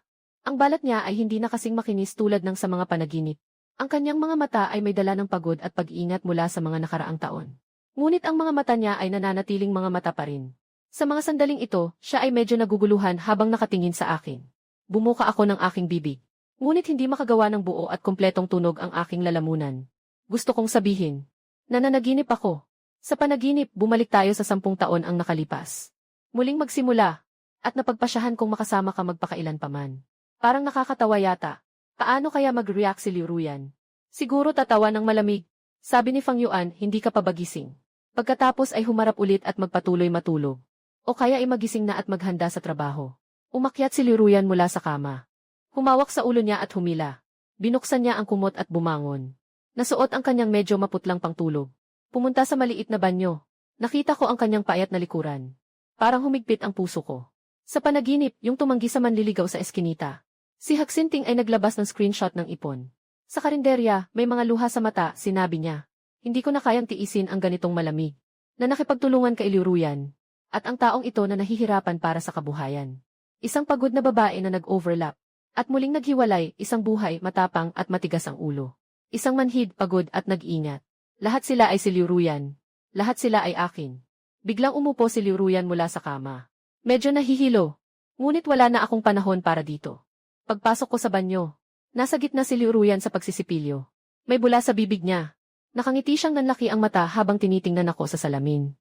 Speaker 1: Ang balat niya ay hindi na kasing makinis tulad ng sa mga panaginip. Ang kanyang mga mata ay may dala ng pagod at pag-iingat mula sa mga nakaraang taon. Ngunit ang mga mata niya ay nananatiling mga mata pa rin. Sa mga sandaling ito, siya ay medyo naguguluhan habang nakatingin sa akin. Bumuka ako ng aking bibig. Ngunit hindi makagawa ng buo at kumpletong tunog ang aking lalamunan. Gusto kong sabihin. Nananaginip ako. Sa panaginip, bumalik tayo sa 10 taon ang nakalipas. Muling magsimula. At napagpasyahan kong makasama ka magpakailan paman. Parang nakakatawa yata. Paano kaya mag-react si Liu Ruyan? Siguro tatawa ng malamig. Sabi ni Fang Yuan, hindi ka pa bagising. Pagkatapos ay humarap ulit at magpatuloy matulog. O kaya ay magising na at maghanda sa trabaho. Umakyat si Liu Ruyan mula sa kama. Humawak sa ulo niya at humila. Binuksan niya ang kumot at bumangon. Nasuot ang kanyang medyo maputlang pangtulog. Pumunta sa maliit na banyo. Nakita ko ang kanyang payat na likuran. Parang humigpit ang puso ko. Sa panaginip, yung tumanggi sa manliligaw sa eskinita. Si Haksinting ay naglabas ng screenshot ng ipon. Sa karinderya, may mga luha sa mata, sinabi niya. Hindi ko na kayang tiisin ang ganitong malamig. Na nakipagtulungan kay Liu Ruyan. At ang taong ito na nahihirapan para sa kabuhayan. Isang pagod na babae na nag-overlap. At muling naghiwalay, isang buhay, matapang at matigas ang ulo. Isang manhid, pagod at nag-ingat. Lahat sila ay si Liu Ruyan. Lahat sila ay akin. Biglang umupo si Liu Ruyan mula sa kama. Medyo nahihilo. Ngunit wala na akong panahon para dito. Pagpasok ko sa banyo, nasa gitna si Liu Ruyan sa pagsisipilyo. May bula sa bibig niya. Nakangiti siyang nanlaki ang mata habang tinitingnan ako sa salamin.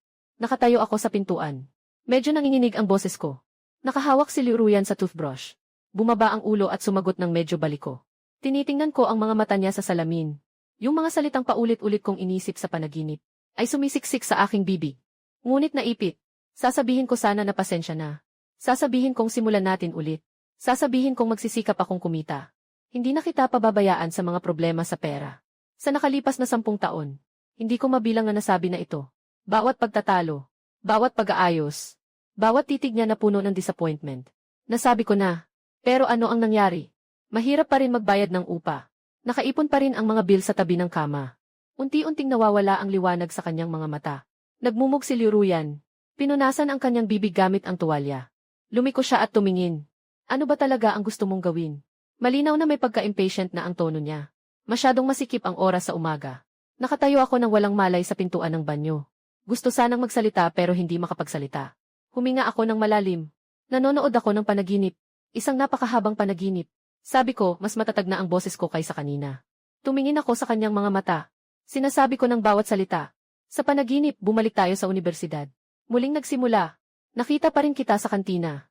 Speaker 1: Nakatayo ako sa pintuan. Medyo nanginginig ang boses ko. Nakahawak si Liu Ruyan sa toothbrush. Bumaba ang ulo at sumagot ng medyo baliko. Tinitingnan ko ang mga mata niya sa salamin. Yung mga salitang paulit-ulit kong inisip sa panaginip ay sumisiksik sa aking bibig. Ngunit naipit. Sasabihin ko sana na pasensya na. Sasabihin kong simulan natin ulit. Sasabihin kong magsisikap akong kumita. Hindi na kita pababayaan sa mga problema sa pera. Sa nakalipas na 10 taon, hindi ko mabilang na nasabi na ito. Bawat pagtatalo, bawat pag-aayos, bawat titig niya na puno ng disappointment. Nasabi ko na, pero ano ang nangyari? Mahirap pa rin magbayad ng upa. Nakaipon pa rin ang mga bill sa tabi ng kama. Unti-unting nawawala ang liwanag sa kanyang mga mata. Nagmumog si Liu Ruyan. Pinunasan ang kanyang bibig gamit ang tuwalya. Lumiko siya at tumingin. Ano ba talaga ang gusto mong gawin? Malinaw na may pagka-impatient na ang tono niya. Masyadong masikip ang oras sa umaga. Nakatayo ako ng walang malay sa pintuan ng banyo. Gusto sanang magsalita pero hindi makapagsalita. Huminga ako ng malalim. Nanonood ako ng panaginip. Isang napakahabang panaginip. Sabi ko, mas matatag na ang boses ko kaysa kanina. Tumingin ako sa kanyang mga mata. Sinasabi ko ng bawat salita. Sa panaginip, bumalik tayo sa universidad. Muling nagsimula. Nakita pa rin kita sa kantina.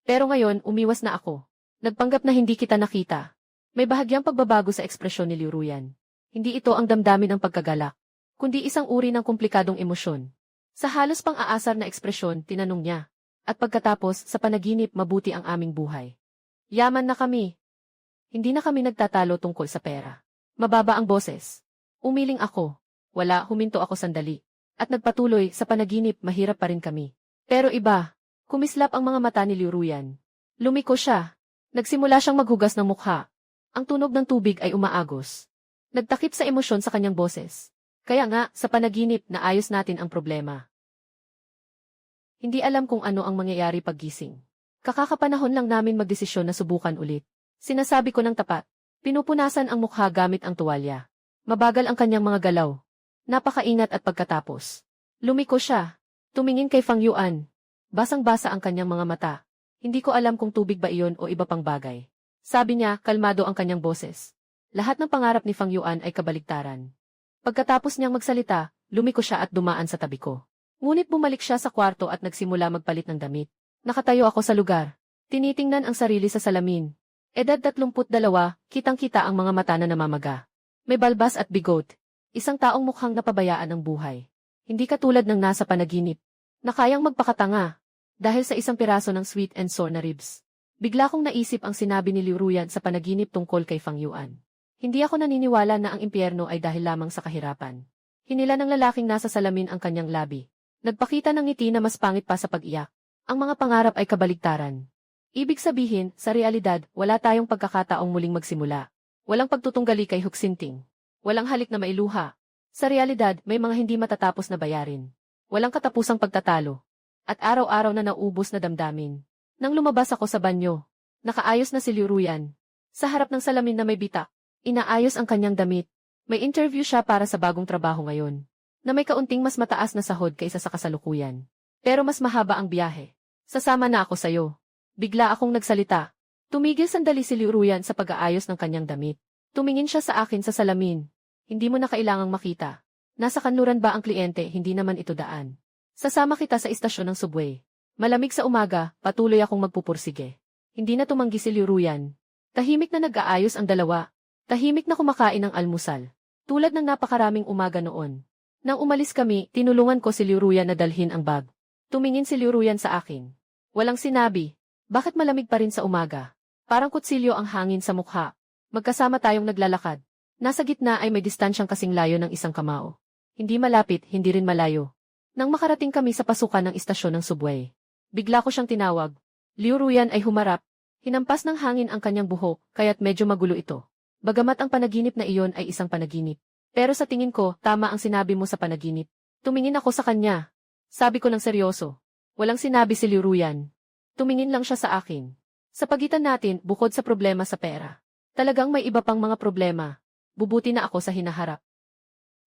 Speaker 1: Pero ngayon, umiwas na ako. Nagpanggap na hindi kita nakita. May bahagyang pagbabago sa ekspresyon ni Liu Ruyan. Hindi ito ang damdamin ng pagkagalak, kundi isang uri ng komplikadong emosyon. Sa halos pang-aasar na ekspresyon, tinanong niya. At pagkatapos, sa panaginip, mabuti ang aming buhay. Yaman na kami. Hindi na kami nagtatalo tungkol sa pera. Mababa ang boses. Umiling ako. Wala, huminto ako sandali. At nagpatuloy, sa panaginip, mahirap pa rin kami. Pero iba. Kumislap ang mga mata ni Liu Ruyan. Lumiko siya. Nagsimula siyang maghugas ng mukha. Ang tunog ng tubig ay umaagos. Nagtakip sa emosyon sa kanyang boses. Kaya nga, sa panaginip, naayos natin ang problema. Hindi alam kung ano ang mangyayari paggising. Kakakapanahon lang namin magdesisyon na subukan ulit. Sinasabi ko ng tapat. Pinupunasan ang mukha gamit ang tuwalya. Mabagal ang kanyang mga galaw. Napakaingat at pagkatapos. Lumiko siya. Tumingin kay Fang Yuan. Basang-basa ang kanyang mga mata. Hindi ko alam kung tubig ba iyon o iba pang bagay. Sabi niya, kalmado ang kanyang boses. Lahat ng pangarap ni Fang Yuan ay kabaligtaran. Pagkatapos niyang magsalita, lumiko siya at dumaan sa tabi ko. Ngunit bumalik siya sa kwarto at nagsimula magpalit ng damit. Nakatayo ako sa lugar. Tinitingnan ang sarili sa salamin. Edad 32, kitang-kita ang mga mata na namamaga. May balbas at bigot. Isang taong mukhang napabayaan ng buhay. Hindi katulad ng nasa panaginip, na kayang magpakatanga, dahil sa isang piraso ng sweet and sour na ribs. Bigla kong naisip ang sinabi ni Liu Ruyan sa panaginip tungkol kay Fang Yuan. Hindi ako naniniwala na ang impyerno ay dahil lamang sa kahirapan. Hinila ng lalaking nasa salamin ang kanyang labi. Nagpakita ng ngiti na mas pangit pa sa pag-iyak. Ang mga pangarap ay kabaligtaran. Ibig sabihin, sa realidad, wala tayong pagkakataong muling magsimula. Walang pagtutunggali kay Huxinting. Walang halik na mailuha. Sa realidad, may mga hindi matatapos na bayarin. Walang katapusang pagtatalo. At araw-araw na naubos na damdamin. Nang lumabas ako sa banyo, nakaayos na si Liu Ruyan. Sa harap ng salamin na may bitak, inaayos ang kanyang damit. May interview siya para sa bagong trabaho ngayon, na may kaunting mas mataas na sahod kaysa sa kasalukuyan. Pero mas mahaba ang biyahe. Sasama na ako sayo. Bigla akong nagsalita. Tumigil sandali si Liu Ruyan sa pag-aayos ng kanyang damit. Tumingin siya sa akin sa salamin. Hindi mo na kailangang makita. Nasa kanluran ba ang kliyente, hindi naman ito daan. Sasama kita sa istasyon ng subway. Malamig sa umaga, patuloy akong magpupursige. Hindi na tumanggi si Liu Ruyan. Tahimik na nag-aayos ang dalawa. Tahimik na kumakain ng almusal. Tulad ng napakaraming umaga noon. Nang umalis kami, tinulungan ko si Liu Ruyan na dalhin ang bag. Tumingin si Liu Ruyan sa akin. Walang sinabi. Bakit malamig pa rin sa umaga? Parang kutsilyo ang hangin sa mukha. Magkasama tayong naglalakad. Nasa gitna ay may distansyang kasing layo ng isang kamao. Hindi malapit, hindi rin malayo. Nang makarating kami sa pasukan ng istasyon ng subway, bigla ko siyang tinawag. Liu Ruyan ay humarap. Hinampas ng hangin ang kanyang buhok, kaya't medyo magulo ito. Bagamat ang panaginip na iyon ay isang panaginip. Pero sa tingin ko, tama ang sinabi mo sa panaginip. Tumingin ako sa kanya. Sabi ko ng seryoso. Walang sinabi si Liu Ruyan. Tumingin lang siya sa akin. Sa pagitan natin, bukod sa problema sa pera, talagang may iba pang mga problema. Bubuti na ako sa hinaharap.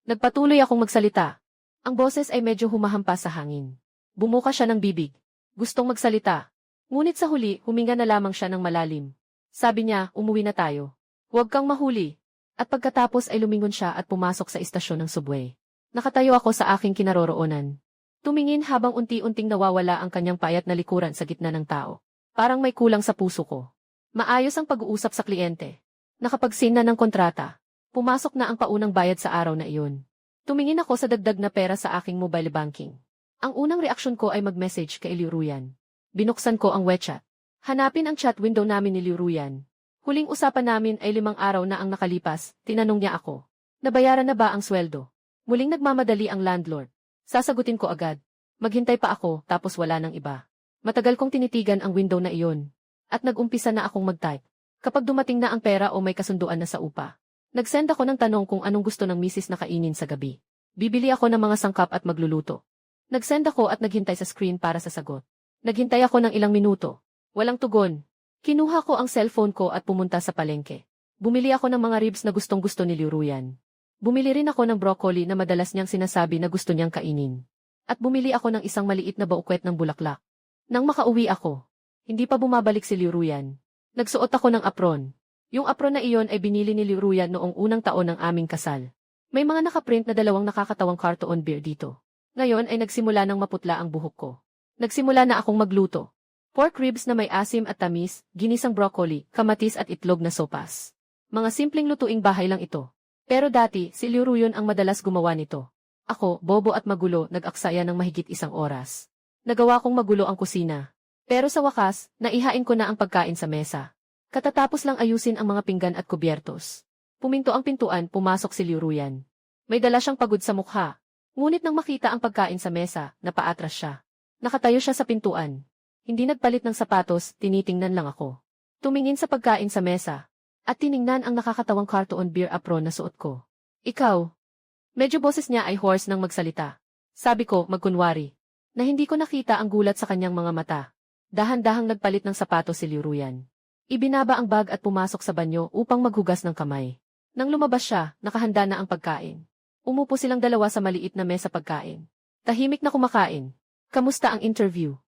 Speaker 1: Nagpatuloy akong magsalita. Ang boses ay medyo humahampas sa hangin. Bumuka siya ng bibig. Gustong magsalita. Ngunit sa huli, huminga na lamang siya ng malalim. Sabi niya, umuwi na tayo. Huwag kang mahuli. At pagkatapos ay lumingon siya at pumasok sa istasyon ng subway. Nakatayo ako sa aking kinaroroonan. Tumingin habang unti-unting nawawala ang kanyang payat na likuran sa gitna ng tao. Parang may kulang sa puso ko. Maayos ang pag-uusap sa kliyente. Nakapag-sign na ng kontrata. Pumasok na ang paunang bayad sa araw na iyon. Tumingin ako sa dagdag na pera sa aking mobile banking. Ang unang reaksyon ko ay mag-message kay Liu Ruyan. Binuksan ko ang WeChat. Hanapin ang chat window namin ni Liu Ruyan. Huling usapan namin ay 5 araw na ang nakalipas, tinanong niya ako. Nabayaran na ba ang sweldo? Muling nagmamadali ang landlord. Sasagutin ko agad. Maghintay pa ako, tapos wala nang iba. Matagal kong tinitigan ang window na iyon. At nag-umpisa na akong mag-type. Kapag dumating na ang pera o may kasunduan na sa upa. Nag-send ako ng tanong kung anong gusto ng misis na kainin sa gabi. Bibili ako ng mga sangkap at magluluto. Nag-send ako at naghintay sa screen para sa sagot. Naghintay ako ng ilang minuto. Walang tugon. Kinuha ko ang cellphone ko at pumunta sa palengke. Bumili ako ng mga ribs na gustong-gusto ni Liu Ruyan. Bumili rin ako ng broccoli na madalas niyang sinasabi na gusto niyang kainin. At bumili ako ng isang maliit na baukwet ng bulaklak. Nang makauwi ako, hindi pa bumabalik si Liu Ruyan. Nagsuot ako ng apron. Yung apron na iyon ay binili ni Liu Ruyan noong unang taon ng aming kasal. May mga nakaprint na 2 nakakatawang carton beer dito. Ngayon ay nagsimula ng maputla ang buhok ko. Nagsimula na akong magluto. Pork ribs na may asim at tamis, ginisang broccoli, kamatis at itlog na sopas. Mga simpleng lutuing bahay lang ito. Pero dati, si Liu Ruyan ang madalas gumawa nito. Ako, bobo at magulo, nag-aksaya ng mahigit 1 oras. Nagawa kong magulo ang kusina. Pero sa wakas, naihain ko na ang pagkain sa mesa. Katatapos lang ayusin ang mga pinggan at kubyertos. Puminto ang pintuan, pumasok si Liu Ruyan. May dala siyang pagod sa mukha. Ngunit nang makita ang pagkain sa mesa, napaatras siya. Nakatayo siya sa pintuan. Hindi nagpalit ng sapatos, tinitingnan lang ako. Tumingin sa pagkain sa mesa. at tiningnan ang nakakatawang cartoon beer apron na suot ko. Ikaw? Medyo boses niya ay hoarse nang magsalita. Sabi ko, magkunwari, na hindi ko nakita ang gulat sa kanyang mga mata. Dahan-dahang nagpalit ng sapatos si Liu Ruyan. Ibinaba ang bag at pumasok sa banyo upang maghugas ng kamay. Nang lumabas siya, nakahanda na ang pagkain. Umupo silang dalawa sa maliit na mesa pagkain. Tahimik na kumakain. Kamusta ang interview?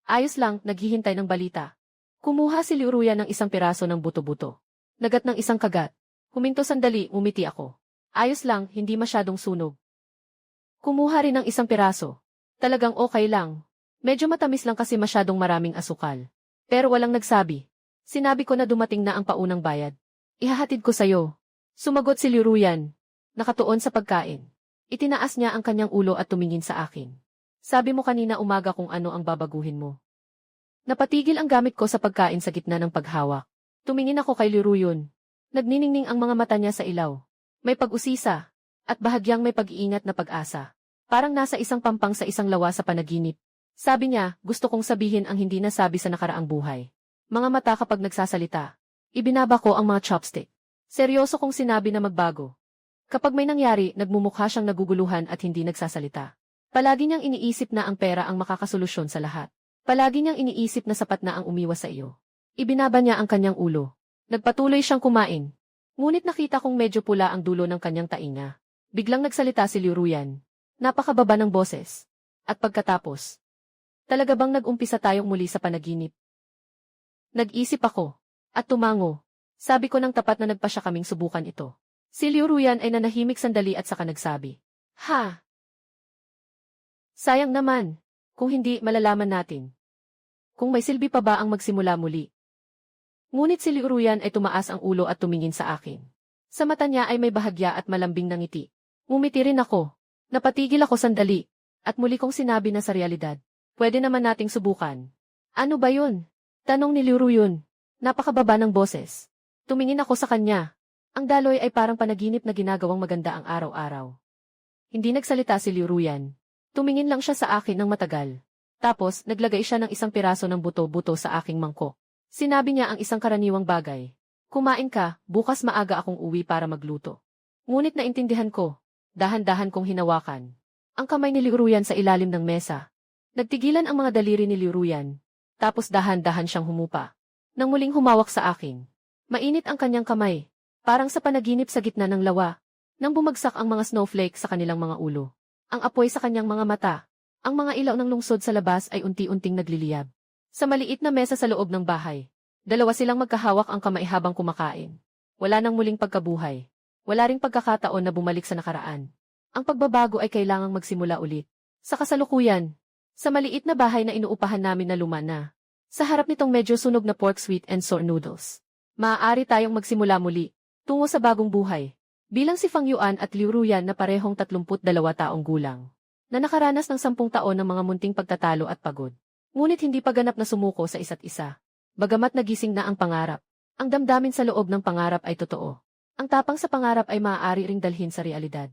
Speaker 1: Ayos lang, naghihintay ng balita. Kumuha si Liu Ruyan ng isang piraso ng buto-buto. Nagat ng isang kagat. Huminto sandali, umiti ako. Ayos lang, hindi masyadong sunog. Kumuha rin ng isang piraso. Talagang okay lang. Medyo matamis lang kasi masyadong maraming asukal. Pero walang nagsabi. Sinabi ko na dumating na ang paunang bayad. Ihahatid ko sa'yo. Sumagot si Liu Ruyan. Nakatuon sa pagkain. Itinaas niya ang kanyang ulo at tumingin sa akin. Sabi mo kanina umaga kung ano ang babaguhin mo. Napatigil ang gamit ko sa pagkain sa gitna ng paghawak. Tumingin ako kay Liu Ruyan. Nagniningning ang mga mata niya sa ilaw. May pag-usisa. At bahagyang may pag-iingat na pag-asa. Parang nasa isang pampang sa isang lawa sa panaginip. Sabi niya, gusto kong sabihin ang hindi nasabi sa nakaraang buhay. Mga mata kapag nagsasalita. Ibinaba ko ang mga chopstick. Seryoso kong sinabi na magbago. Kapag may nangyari, nagmumukha siyang naguguluhan at hindi nagsasalita. Palagi niyang iniisip na ang pera ang makakasolusyon sa lahat. Palagi niyang iniisip na sapat na ang umiwas sa iyo. Ibinaba niya ang kanyang ulo. Nagpatuloy siyang kumain. Ngunit nakita kong medyo pula ang dulo ng kanyang tainga. Biglang nagsalita si Liu Ruyan. Napakababa ng boses. At pagkatapos, talaga bang nag-umpisa tayong muli sa panaginip? Nag-isip ako. At tumango. Sabi ko nang tapat na nagpasya kaming subukan ito. Si Liu Ruyan ay nanahimik sandali at saka nagsabi. Ha? Sayang naman. Kung hindi, malalaman natin. Kung may silbi pa ba ang magsimula muli. Ngunit si Liu Ruyan ay tumaas ang ulo at tumingin sa akin. Sa mata niya ay may bahagya at malambing na ngiti. Ngumiti rin ako. Napatigil ako sandali. At muli kong sinabi na sa realidad. Pwede naman nating subukan. Ano ba yun? Tanong ni Liu Ruyan. Napakababa ng boses. Tumingin ako sa kanya. Ang daloy ay parang panaginip na ginagawang maganda ang araw-araw. Hindi nagsalita si Liu Ruyan. Tumingin lang siya sa akin ng matagal. Tapos, naglagay siya ng isang piraso ng buto-buto sa aking mangkok. Sinabi niya ang isang karaniwang bagay. Kumain ka, bukas maaga akong uwi para magluto. Ngunit naintindihan ko. Dahan-dahan kong hinawakan ang kamay ni Liu Ruyan sa ilalim ng mesa. Nagtigilan ang mga daliri ni Liu Ruyan. Tapos dahan-dahan siyang humupa. Nang muling humawak sa akin. Mainit ang kanyang kamay. Parang sa panaginip sa gitna ng lawa. Nang bumagsak ang mga snowflake sa kanilang mga ulo. Ang apoy sa kanyang mga mata. Ang mga ilaw ng lungsod sa labas ay unti-unting nagliliyab. Sa maliit na mesa sa loob ng bahay. Dalawa silang magkahawak ang kamay habang kumakain. Wala nang muling pagkabuhay. Wala ring pagkakataon na bumalik sa nakaraan. Ang pagbabago ay kailangang magsimula ulit. Sa kasalukuyan, sa maliit na bahay na inuupahan namin na luma na. Sa harap nitong medyo sunog na pork sweet and sour noodles. Maaari tayong magsimula muli, tungo sa bagong buhay. Bilang si Fang Yuan at Liu Ruyan na parehong 32 taong gulang. Na nakaranas ng 10 taon ng mga munting pagtatalo at pagod. Ngunit hindi pa ganap na sumuko sa isa't isa. Bagamat nagising na ang pangarap, ang damdamin sa loob ng pangarap ay totoo. Ang tapang sa pangarap ay maaari ring dalhin sa realidad.